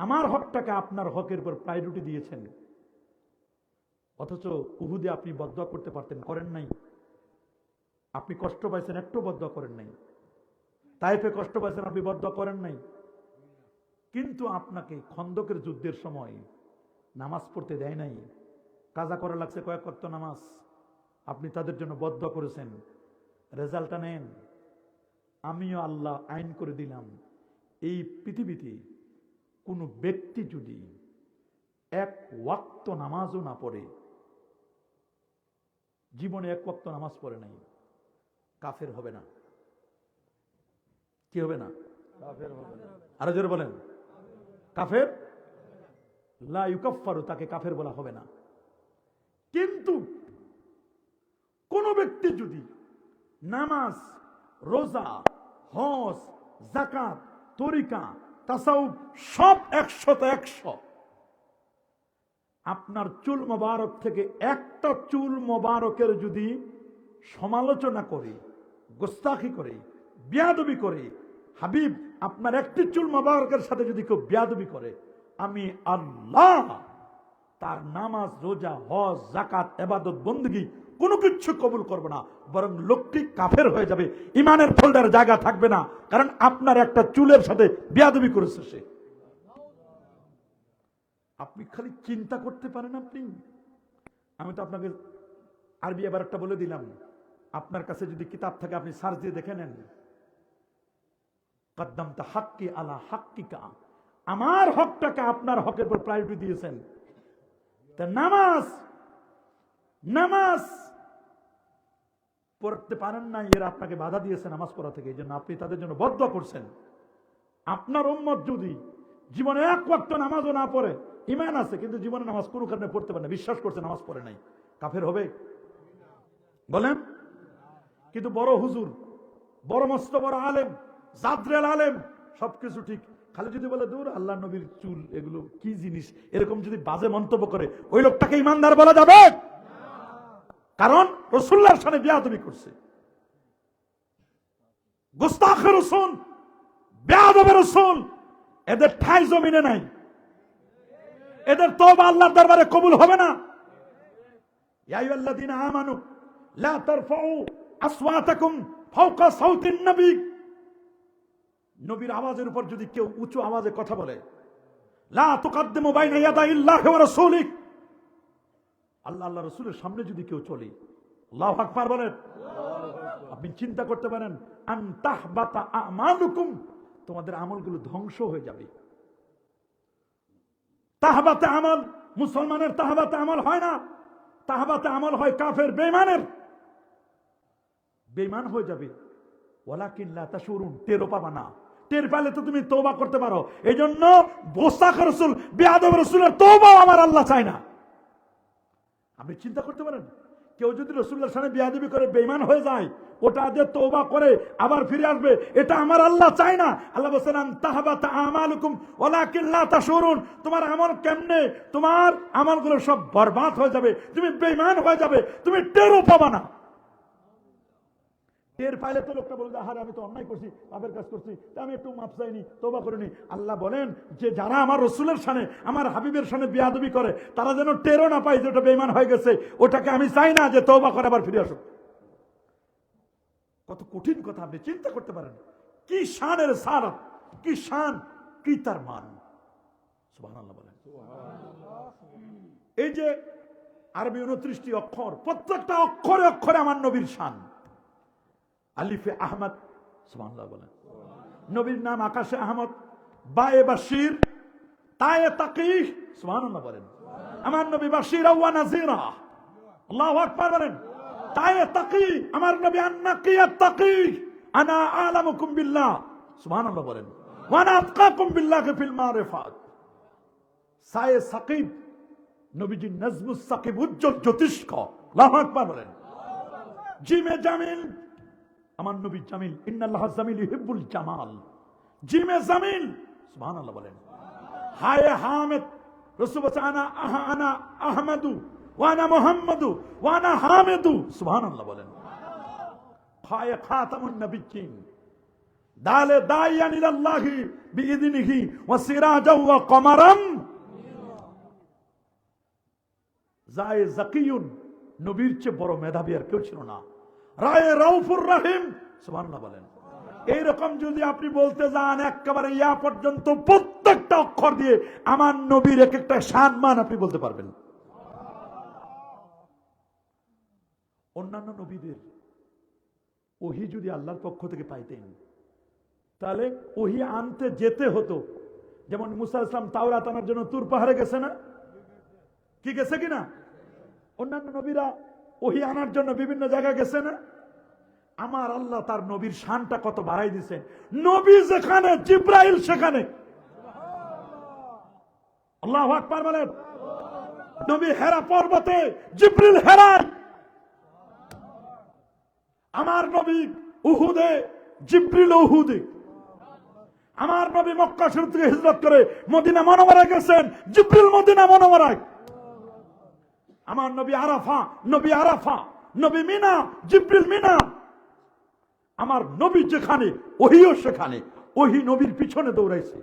আমার হকটাকে আপনার হকের উপর প্রায়োরিটি দিয়েছেন। অথচ উহুদে আপনি বদদুয়া করতে পারতেন, করেন নাই। আপনি কষ্ট পাইছেন, একটু বদদুয়া করেন নাই। তাইফে কষ্ট পাইছেন, আপনি বদদুয়া করেন নাই। কিন্তু আপনাকে খন্দকের যুদ্ধের সময় নামাজ পড়তে দেয় নাই, কাজা করা লাগছে কয়েক ওয়াক্ত নামাজ, আপনি তাদের জন্য বদদুয়া করেছেন। রেজাল্টটা নেন। আমিও আল্লাহ আইন করে দিলাম, এই পৃথিবীতে কোনো ব্যক্তি যদি এক ওয়াক্ত নামাজও না পড়ে, জীবনে এক ওয়াক্ত নামাজ পড়ে নাই, কাফের হবে না। কি হবে না? কাফের হবে না। আরো জোরে বলেন, কাফের লা ইউকাফফারু, তাকে কাফের বলা হবে না। কিন্তু কোন ব্যক্তি যদি নামাজ, রোজা, হজ, যাকাত, তরিকা, তাসাউফ সব 100-100। আপনার চুল মোবারক থেকে একটা চুল মোবারকের যদি সমালোচনা করে, গোস্তাখি করে, বেয়াদবি করে, হাবিব আপনার একটি চুল মোবারকের সাথে যদি কেউ বেয়াদবি করে, আমি আল্লাহ তার নামাজ, রোজা, হজ, যাকাত, ইবাদত, বندگی কোনো কিছু কবুল করবে না, বরং লোকটি কাফের হয়ে যাবে, ইমানের ফোল্ডারে জায়গা থাকবে না, কারণ আপনার একটা চুলের সাথে বেয়াদবি করেছে সে। আপনি খালি চিন্তা করতে পারেন। আমি তো আপনাকে আরবি এবার একটা বলে দিলাম, আপনার কাছে যদি কিতাব থাকে আপনি সার্চ দিয়ে দেখে নেন, কদ্দামতা হাক্কি আলা হাক্কিকা, আমার হকটাকে আপনার হকের উপর প্রায়োরিটি দিয়েছেন। তা নামাজ পড়তে পারেন না, এরা আপনাকে বাধা দিয়েছে নামাজ পড়া থেকে, এই জন্য আপনি তাদের জন্য বদদোয়া করছেন। আপনার উম্মত যদি জীবনে এক ওয়াক্ত নামাজও না পড়ে, ঈমান আছে কিন্তু জীবনে নামাজ কোনো কারণে পড়তে পারে না, বিশ্বাস করছে নামাজ পড়ে নাই, কাফের হবে? বলেন। কিন্তু বড় হুজুর, বড় মস্ত বড় আলেম, জাদরেল আলেম, সবকিছু ঠিক, খালি যদি বলে দূর আল্লাহ নবীর চুল এগুলো কি জিনিস, এরকম যদি বাজে মন্তব্য করে, ওই লোকটাকে ইমানদার বলা যাবে? কারণ রাসূলুল্লাহর সামনে বেয়াদবি করছে, গোস্তাখে রাসূল, বেয়াদবে রাসূল, এদের ঠাঁই জমিনে নাই, এদের তওবা আল্লাহর দরবারে কবুল হবে না। ইয়া আইয়ুহাল্লাযীনা আমানু লা তারফাউ আসওয়াতাকুম ফাওকা সাউতিন নবী, নবীর আওয়াজের উপর যদি কেউ উঁচু আওয়াজে কথা বলে, লা তুকদ্দিমু বাইনা ইয়াদাইল্লাহি ওয়া রাসূলিহি, আল্লাহ রাসূলের সামনে যদি কেউ চলে, আল্লাহু আকবার বলেন, আপনি চিন্তা করতে পারেন, আন তাহবাতা আমালুকুম, তোমাদের আমলগুলো ধ্বংস হয়ে যাবে। তাহবাতে আমল, মুসলমানের তাহবাতে আমল হয় না, তাহবাতে আমল হয় কাফের বেঈমানের। বেঈমান হয়ে যাবে, ওয়ালাকিন লা তাশুরুন, টেরও পাবা না, টের পেলে তো তুমি তওবা করতে পারো। এই জন্য গোস্তাখে রাসূল, বেয়াদব রাসূলের তওবা আমার আল্লাহ চায় না। আপনি চিন্তা করতে পারেন, কেউ যদি রাসূলুল্লাহর সামনে বেয়াদবি করে বেঈমান হয়ে যায়, ওটা যে তওবা করে আবার ফিরে আসবে, এটা আমার আল্লাহ চায় না। আল্লাহ বলেন তাহবাতা আমালুকুম ওয়ালাকিন লা তাশুরুন, তোমার আমল কেমনে, তোমার আমলগুলো সব বরবাদ হয়ে যাবে, তুমি বেঈমান হয়ে যাবে, তুমি টেরও পাবা না। টের পাইলে তো লোকটা বলবে, আরে আমি তো অন্যায় করছি, পাপের কাজ করছি, আমি একটু মাফ চাইনি, তওবা করিনি। আল্লাহ বলেন যে যারা আমার রাসূলের সামনে, আমার হাবিবের সামনে বেয়াদবি করে, তারা যেন টেরও না পায় যে ওটা বেঈমান হয়ে গেছে, ওটাকে আমি চাই না যে তওবা করে আবার ফিরে আসুক। কত কঠিন কথা, আপনি চিন্তা করতে পারেন, কি শানের সারাত, কি শান, কি তার মান। সুবহানাল্লাহ বলেন। এই যে আরবি 29টি অক্ষর, প্রত্যেকটা অক্ষরে অক্ষরে আমার নবীর শান। আলিফে আহমদ, সুবহানাল্লাহ বলেন। নবীর নাম আকাশে আহমদ, বায়ে বাশির, তায়ে তাকি, সুবহানাল্লাহ বলেন। আমার নবী বাশিরা ওয়া নাযিরা, আল্লাহু আকবার বলেন। তায়ে তাকি, আমার নবী আন্নাকিয়াত তাকি, আনা আলামুকুম বিল্লাহ, সুবহানাল্লাহ বলেন। ওয়া আনা আতকাকুম বিল্লাহি ফিল মারিফাত। সায়ে সাকিব, নবীজি নাজমুস সাকিব, উজ্জ্বল জ্যোতিষ্ক, আল্লাহু আকবার বলেন। জিমে জামিল, আমার নবী জামিল, ইন্নাল্লাহ জামিল ইউহিব্বুল জামাল, জিমে জামিল, সুবহানাল্লাহ বলেন। হায়ে হামিদ, রাসূল বলেন আনা আহমদু ওয়া আনা মুহাম্মাদু ওয়া আনা হামিদু, সুবহানাল্লাহ বলেন। হায়ে খাতামুন নবিয়্যিন, দালে দাইয়ান ইলাল্লাহি বিইذনিহি ওয়া সিরাজাও ওয়া কমারাম, জায়ে যাকিয়ুন, নবীর চেয়ে বড় মেধাবী আর কেউ ছিল না। রায়ে রাউফুর রহিম, সুবহানাল্লাহ বলেন। এইরকম যদি আপনি বলতে যান একেবারে ইয়া পর্যন্ত, প্রত্যেকটা অক্ষর দিয়ে আমার নবীর এক একটা সম্মান আপনি বলতে পারবেন। অন্যান্য নবীদের ওহী যদি আল্লাহর পক্ষ থেকে পাইতেন, তাহলে ওহী আনতে যেতে হতো। যেমন মুসা আলাইহিস সালাম তাওরাত আনার জন্য তুর পাহাড়ে গেছে না, কি গেছে কিনা? অন্যান্য নবীরা ওহী আনার জন্য বিভিন্ন জায়গায় গেছে না? আমার আল্লাহ তার নবীর শানটা কত বাড়াই দিয়েছেন। নবী যেখানে, জিব্রাইল সেখানে। আল্লাহু আকবার বলেন। নবী হেরা পর্বতে, জিব্রিল হেরায়। আমার নবী উহুদে, জিব্রিল উহুদে। আমার নবী মক্কা শরীফ থেকে হিজরত করে মদিনা মুনাওয়ারায় গেছেন, জিবরিল মদিনা মুনাওয়ারায়। আমার নবী আরাফা, নবী মিনা, জিবরিল মিনা। আমার নবী যেখানে ওহিও সেখানে, ওহি নবীর পিছনে দৌড়াইছে,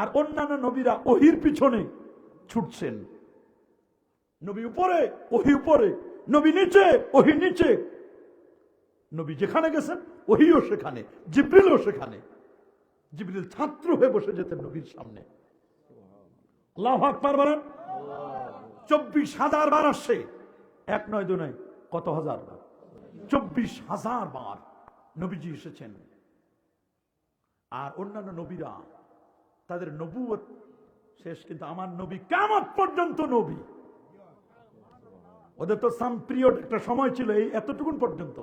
আর অন্যান্য নবীরা ওহির পিছনে ছুটছেন। নবী উপরে, ওহি উপরে, নবী নিচে, ওহি নিচে। নবী যেখানে গেছেন ওহিও সেখানে, জিবরিলও সেখানে। জিবরিল ছাত্র হয়ে বসে যেতেন নবীর সামনে। আল্লাহু আকবার বলেন। 24,000 বার আসছে, এক নয় দু নয়, কত হাজার? 24,000 বার নবীজি এসেছেন। আর অন্যান্য নবীরা তাদের নবুয়ত শেষ, কিন্তু আমার নবী কিয়ামত পর্যন্ত নবী। ওদের তো সাম পিরিয়ড, একটা সময় ছিল এই এতটুকুন পর্যন্ত।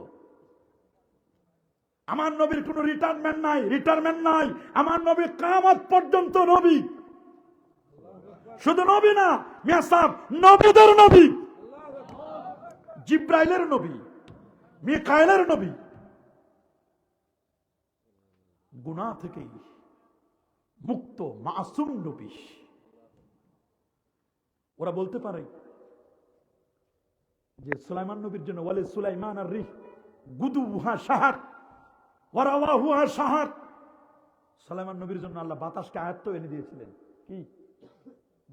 আমার নবীর কোনো রিটায়ারমেন্ট নাই। আমার নবী কিয়ামত পর্যন্ত নবী। শুধু নবী না, মিয়া সাহেব, নবীদের নবী, জিব্রাইলের নবী, মিকাইলের নবী। গুনাহ থেকে মুক্ত মাসুম নবী। ওরা বলতে পারে যে সুলাইমান নবীর জন্য ওয়ালি সুলাইমান আর রিহ গুদুহা শাহর ওয়া রাওয়াহুহা শাহর। সুলাইমান নবীর জন্য আল্লাহ বাতাসকে আয়ত্ত এনে দিয়েছিলেন। কি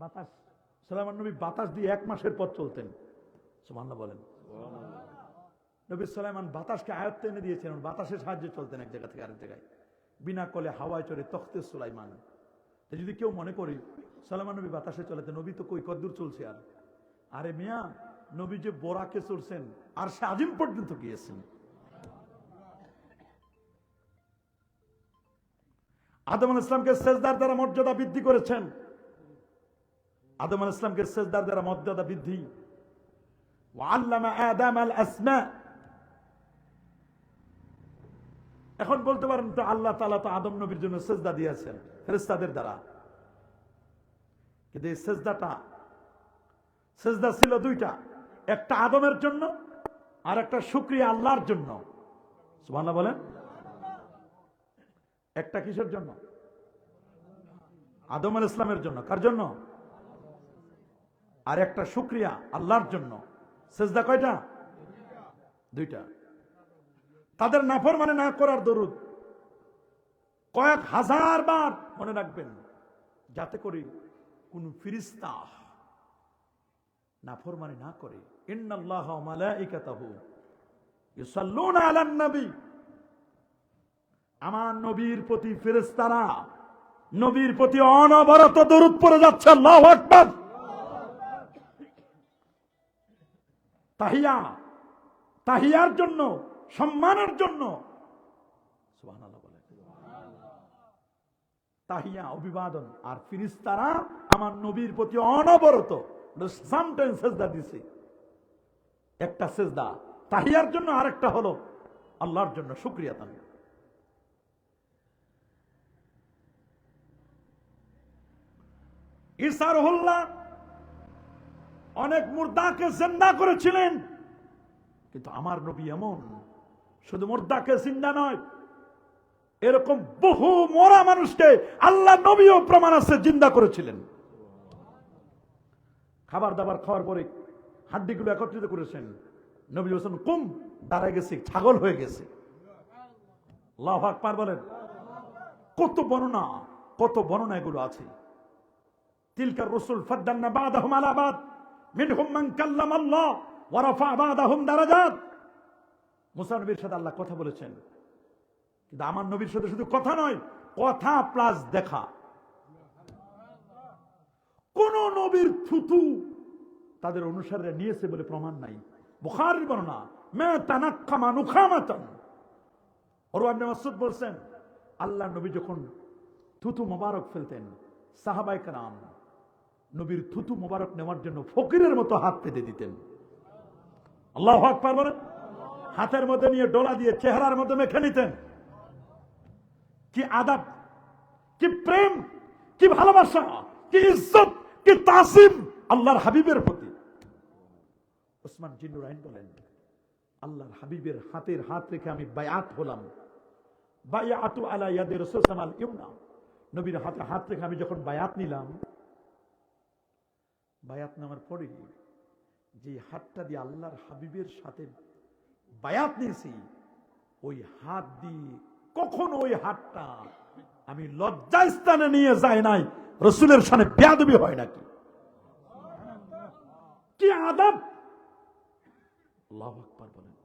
বাতাস? সুলাইমান নবী বাতাস দিয়ে 1 মাসের পথ চলতেন। সুবহানাল্লাহ বলেন। নবী সুলাইমান বাতাসকে আয়ত্ত এনে দিয়েছিলেন, বাতাসের সাহায্যে চলতেন এক জায়গা থেকে আরেক জায়গায়, বিনা কলে হাওয়ায় চড়ে তখতে সুলাইমান। যদি কেউ মনে করি সুলাইমান নবী বাতাসে চলেতে, নবী তো কই কদ্দূর চলছে আর? আরে মিয়া, নবী যে বোরাকে চলছেন আর সে আজিম পর্যন্ত গিয়েছেন। আদম আলাইহিস সালামকে সেজদার দ্বারা মর্যাদা বৃদ্ধি করেছেন। আদম আলাইহিস সালামকে সেজদার দ্বারা মর্যাদা বৃদ্ধি। ওয়া আল্লামা আদম আল আসমা। এখন বলতে পারেন তো আল্লাহ তাআলা তো আদম নবীর জন্য সেজদা দিয়েছেন ফেরেশতাদের দ্বারা, কিন্তু এই সেজদা ছিল 2টা, একটা আদমের জন্য আর একটা শুকরিয়া আল্লাহর জন্য। সুবহানাল্লাহ বলেন। একটা কিসের জন্য? আদম আলাইহিস সালামের জন্য। কার জন্য? আর একটা শুকরিয়া আল্লাহর জন্য। সেজদা কয়টা? 2টা। তাদের নাফরমানি না করার দরুদ কয়েক হাজার বার মনে রাখবেন, যাতে করে কোন ফেরেশতা নাফরমানি না করে। ইন্নাল্লাহা ওয়া মালাইকাতাহু ইউসাল্লুনা আলান নবী। আমার নবীর প্রতি ফেরেশতারা নবীর প্রতি অনবরত দরুদ পড়ে যাচ্ছে। আল্লাহু আকবার। তাহিয়ার জন্য, সম্মানের জন্য। সুবহানাল্লাহ বলেন। তাহিয়া অভিবাদন। আর ফেরেশতারা আমার নবীর প্রতি অনবরত সামটাইম সেজদা দিছে। একটা সেজদা তাহিয়ার জন্য, আরেকটা হলো আল্লাহর জন্য শুকরিয়া দান। ঈসা রুহুল্লাহ অনেক মুর্দাকে জিন্দা করেছিলেন, কিন্তু আমার নবী এমন শুধু মুর্দাকে জিন্দা নয়, এরকম বহু মরা মানুষকে আল্লাহ নবীও প্রমাণ আছে জিন্দা করেছিলেন। খাবার দাবার খাওয়ার পরে হাড্ডিগুলো একত্রিত করেছেন। নবী বলেছেন কুম, দাঁড়ায় গেছে, ছাগল হয়ে গেছে। আল্লাহু আকবার বলেন। কত বর্ণনা এগুলো আছে। তিলকার রাসূল ফাদ্দালনা বা'দাহুম আলা বা'দ মিনহুম মান কাল্লামা আল্লাহ ওয়া রাফা বা'দাহুম দারাজাত। মুসা নবীর সাথে আল্লাহ কথা বলেছেন, কিন্তু আমার নবীর সাথে শুধু কথা নয়, কথা প্লাস দেখা। কোন নবীর থুতু তাদের অনুসারীরা নিয়েছে বলে প্রমাণ নাই। বুখারীর বর্ণনা, মা তানাক্কামা নুখামাতান। উরওয়া ইবনে মাসউদ বলছেন, আল্লাহ নবী যখন থুতু মোবারক ফেলতেন, সাহাবায়ে কেরাম নবীর থুতু মোবারক নেওয়ার জন্য ফকিরের মতো হাত পেতে দিতেন। আল্লাহু আকবার বলেন। হাতের মধ্যে নিয়ে ডোলা দিয়ে চেহারার মধ্যে মেখে নিতেন। কি আদব, কি প্রেম, কি ভালোবাসা, কি ইজ্জত, কি তাসিম আল্লাহর হাবিবের প্রতি। ওসমান জিন্নুরাইন বলেন, আল্লাহর হাবিবের হাতের হাত রেখে আমি বায়াত হলাম। বায়াতু আলা ইয়াদি রাসূল সামাল ইউমনা, নবীর হাতে হাত রেখে আমি যখন বায়াত নিলাম, বায়াত নেওয়ার পরে যে হাতটা দিয়ে আল্লাহর হাবিবের সাথে বায়াত নিয়েছি, ওই হাত দিয়ে কখনো ওই হাতটা আমি লজ্জাস্থানে নিয়ে যাই নাই। রসুলের সামনে বেয়াদবি হয় নাকি? কি আদব! আল্লাহু আকবার বলেন,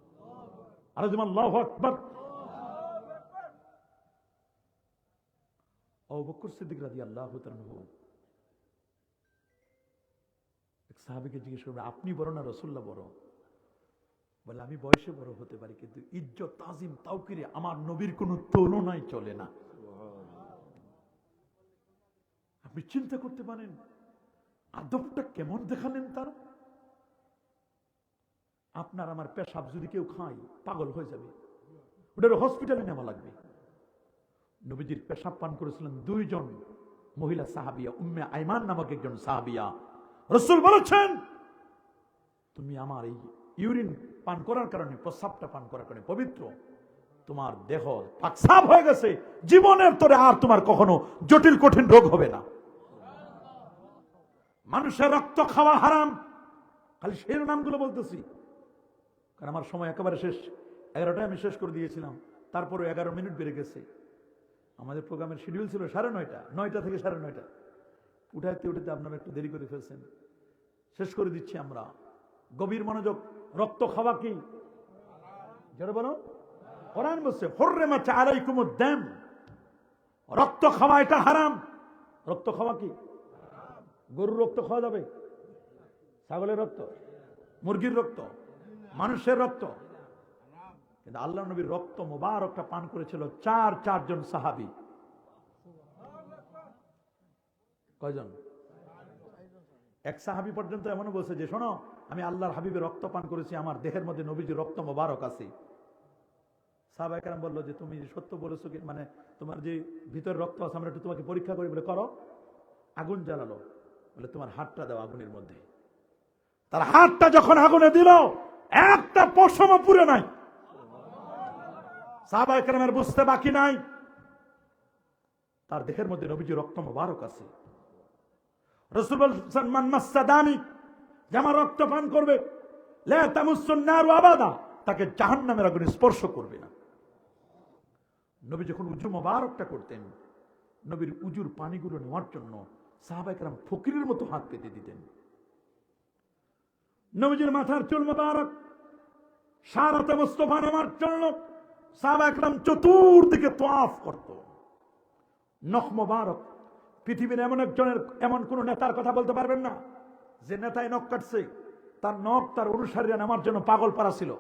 আর যেমন আল্লাহু আকবার। আবু বকর সিদ্দিক রাদিয়াল্লাহু তাআলা আনহু এক সাহাবীকে জিজ্ঞেস করবে, আপনি বড় না রাসূলুল্লাহ বড়? বলে, আমি বয়সে বড় হতে পারি, কিন্তু ইজ্জত তাজিম তাওকিরে আমার নবীর কোনো তুলনাই চলে না। আপনি চিন্তা করতে পারেন আদবটা কেমন দেখালেন তারা। আপনার আমার পেশাব যদি কেউ খায় পাগল হয়ে যাবে, ওটার হসপিটালে নেওয়া লাগবে। নবীজির পেশাব পান করেছিলেন দুইজন মহিলা সাহাবিয়া, উম্মে আইমান নামক একজন সাহাবিয়া। রাসূল বলেছেন, তুমি আমার এই ইউরিন পান করার কারণে, প্রস্রাবটা পান করার কারণে পবিত্র, তোমার দেহ পাক সাফ হয়ে গেছে, জীবনের তোরে আর তোমার কখনো জটিল কঠিন রোগ হবে না। মানুষের রক্ত খাওয়া হারাম, খালি সেই নামগুলো বলতেছি কারণ আমার সময় একেবারে শেষ। 11টায় আমি শেষ করে দিয়েছিলাম, তারপরে 11 মিনিট বেড়ে গেছে। আমাদের প্রোগ্রামের শিডিউল ছিল 9:30, 9টা থেকে 9:30। উঠাইতে উঠাতে আপনারা একটু দেরি করে ফেলছেন। শেষ করে দিচ্ছি আমরা, গভীর মনোযোগ। রক্ত খাওয়া কি? যারা বলো, কোরআন বলছে হুররিমাত আলাইকুমুদ দাম, রক্ত খাওয়া এটা হারাম। রক্ত খাওয়া কি? গরুর রক্ত খাওয়া যাবে? ছাগলের রক্ত, মুরগির রক্ত, মানুষের রক্ত? কিন্তু আল্লাহ নবীর রক্ত মোবারকটা পান করেছিল চারজন সাহাবী। কয়জন? এক সাহাবী পর্যন্ত এমনও বলছে যে, শোনো, আমি আল্লাহর হাবিবের রক্ত পান করেছি, আমার দেহের মধ্যে নবীজির রক্ত মোবারক আছে। সাহাবায়ে কেরাম বললো যে, তুমি সত্য বলেছো কি? মানে তোমার যে ভিতরে রক্ত আছে, আমরা একটু তোমাকে পরীক্ষা করি। বলে, করো। আগুন জ্বালালো, বলে তোমার হাতটা দাও আগুনের মধ্যে। তার হাতটা যখন আগুনে দিল, একটা পশমও পুড়ে নাই। সাহাবায়ে কেরামের বুঝতে বাকি নাই, তার দেহের মধ্যে নবীজির রক্ত মোবারক আছে। রাসূল বলেছেন, মান মাসসা দামি, যে আমার রক্ত পান করবে, লা তামুসসুন নার আবাদা, তাকে জাহান্নামের আগুন স্পর্শ করবে না। নবী যখন উজু মোবারকটা করতেন, নবীর উজুর পানিগুলো নেওয়ার জন্য সাহাবায়ে কেরাম ফকিরের মতো হাত পেতে দিতেন। নবীজির মাথার চুল মোবারক সারাতে মুস্তাফা নামার জন্য সাহাবায়ে কেরাম চতুর্দিকে তাওয়াফ করত। নখ মোবারক, পৃথিবীর এমন কোন নেতার কথা বলতে পারবেন না যে নেতায় নখ কাটছে, তার নখ তার অনুসারীরা নামার জন্য পাগল পারা ছিল।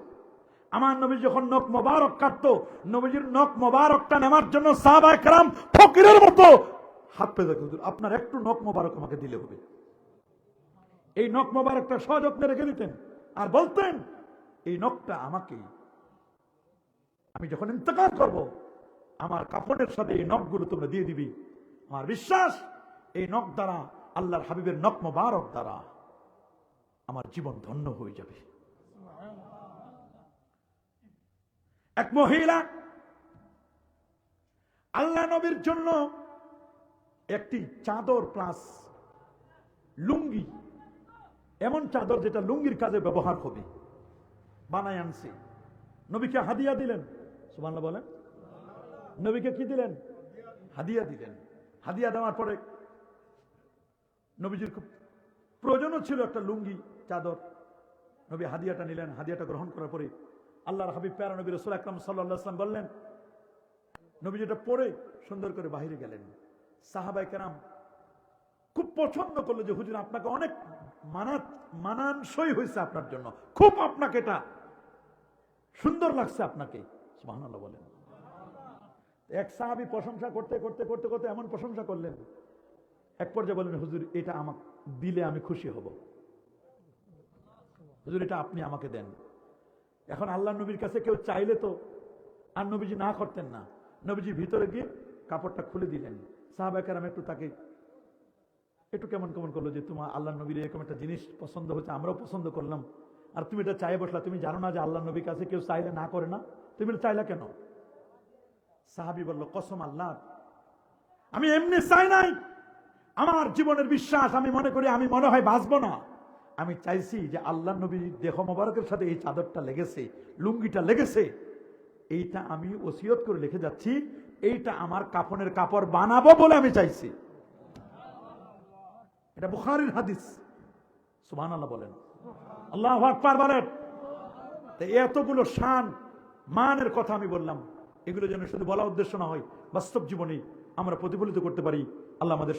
আমার নবী যখন নখ মোবারক কাটতো, নবীজির নখ মোবারকটা নেওয়ার জন্য সাহাবায়ে কেরাম ফকিরের মতো হাত পেতে দিতেন। আপনার একটু নখ মোবারক আমাকে দিলে হবে। এই নখ মোবারকটা সযত্নে রেখে দিতেন আর বলতেন, এই নখটা আমাকে, আমি যখন ইন্তেকাল করব, আমার কাফনের সাথে এই নখগুলো তোমরা দিয়ে দিবি। আমার বিশ্বাস, এই নখ দ্বারা, আল্লাহর হাবিবের নখ মোবারক দ্বারা আমার জীবন ধন্য হয়ে যাবে। এক মহিলা আল্লাহ নবীর জন্য একটি চাদর প্লাস লুঙ্গি, এমন চাদর যেটা লুঙ্গির কাজে ব্যবহার হবে, বানায় আনছে। নবীকে হাদিয়া দিলেন। সুবহানাল্লাহ বলেন। নবীকে কি দিলেন? হাদিয়া দিলেন। হাদিয়া দেওয়ার পরে নবীজির খুব প্রয়োজনও ছিল একটা লুঙ্গি চাদর। নবী হাদিয়াটা নিলেন। হাদিয়াটা গ্রহণ করার পরে আল্লাহর হাবিব প্যারা নবী রাসূল আকরাম সাল্লাল্লাহু আলাইহি ওয়াসাল্লাম বললেন, নবী যেটা পরে সুন্দর করে বাহিরে গেলেন। সাহাবায়ে কেরাম খুব পছন্দ করলো যে, হুজুর আপনাকে অনেক মানানসই হয়েছে আপনার জন্য, খুব আপনাকে এটা সুন্দর লাগছে আপনাকে। সুবহানাল্লাহ বলেন। এক সাহাবী প্রশংসা করতে করতে করতে করতে এমন প্রশংসা করলেন, এক পর্যায়ে বললেন, হুজুর এটা আমাকে দিলে আমি খুশি হব, হুজুর এটা আপনি আমাকে দেন। এখন আল্লাহ নবীর কাছে কেউ চাইলে তো আর নবীজি না করতেন না। নবীজি ভিতরে গিয়ে কাপড়টা খুলে দিলেন। সাহাবায়ে কেরাম একটু তাকে একটু কেমন কেমন করলো যে, তোমার আল্লাহ নবীর এরকম একটা জিনিস পছন্দ হচ্ছে, আমরাও পছন্দ করলাম, আর তুমি এটা চাই বসলা। তুমি জানো না যে আল্লাহ নবীর কাছে কেউ চাইলে না করে না? তুমি এটা চাইলা কেন? সাহাবী বলল, কসম আল্লাহ, আমি এমনি চাই নাই, আমার জীবনের বিশ্বাস, আমি মনে করি আমি মনে হয় বাঁচবো না, আমি চাইছি যে আল্লাহ নবীর দেহ মোবারকের সাথে এই চাদরটা লেগেছে, লুঙ্গিটা লেগেছে, এইটা আমি ওসিয়ত করে লিখে যাচ্ছি, এইটা আমার কাফনের কাপড় বানাবো বলে আমি চাইছি। এটা বুখারীর হাদিস। সুবহানাল্লাহ বলেন, আল্লাহু আকবার বলেন। তো এতগুলো শান মানের কথা আমি বললাম, এগুলো যেন শুধু বলা উদ্দেশ্য না হয়, বাস্তব জীবনে আমরা প্রতিফলিত করতে পারি। আল্লাহ আমাদের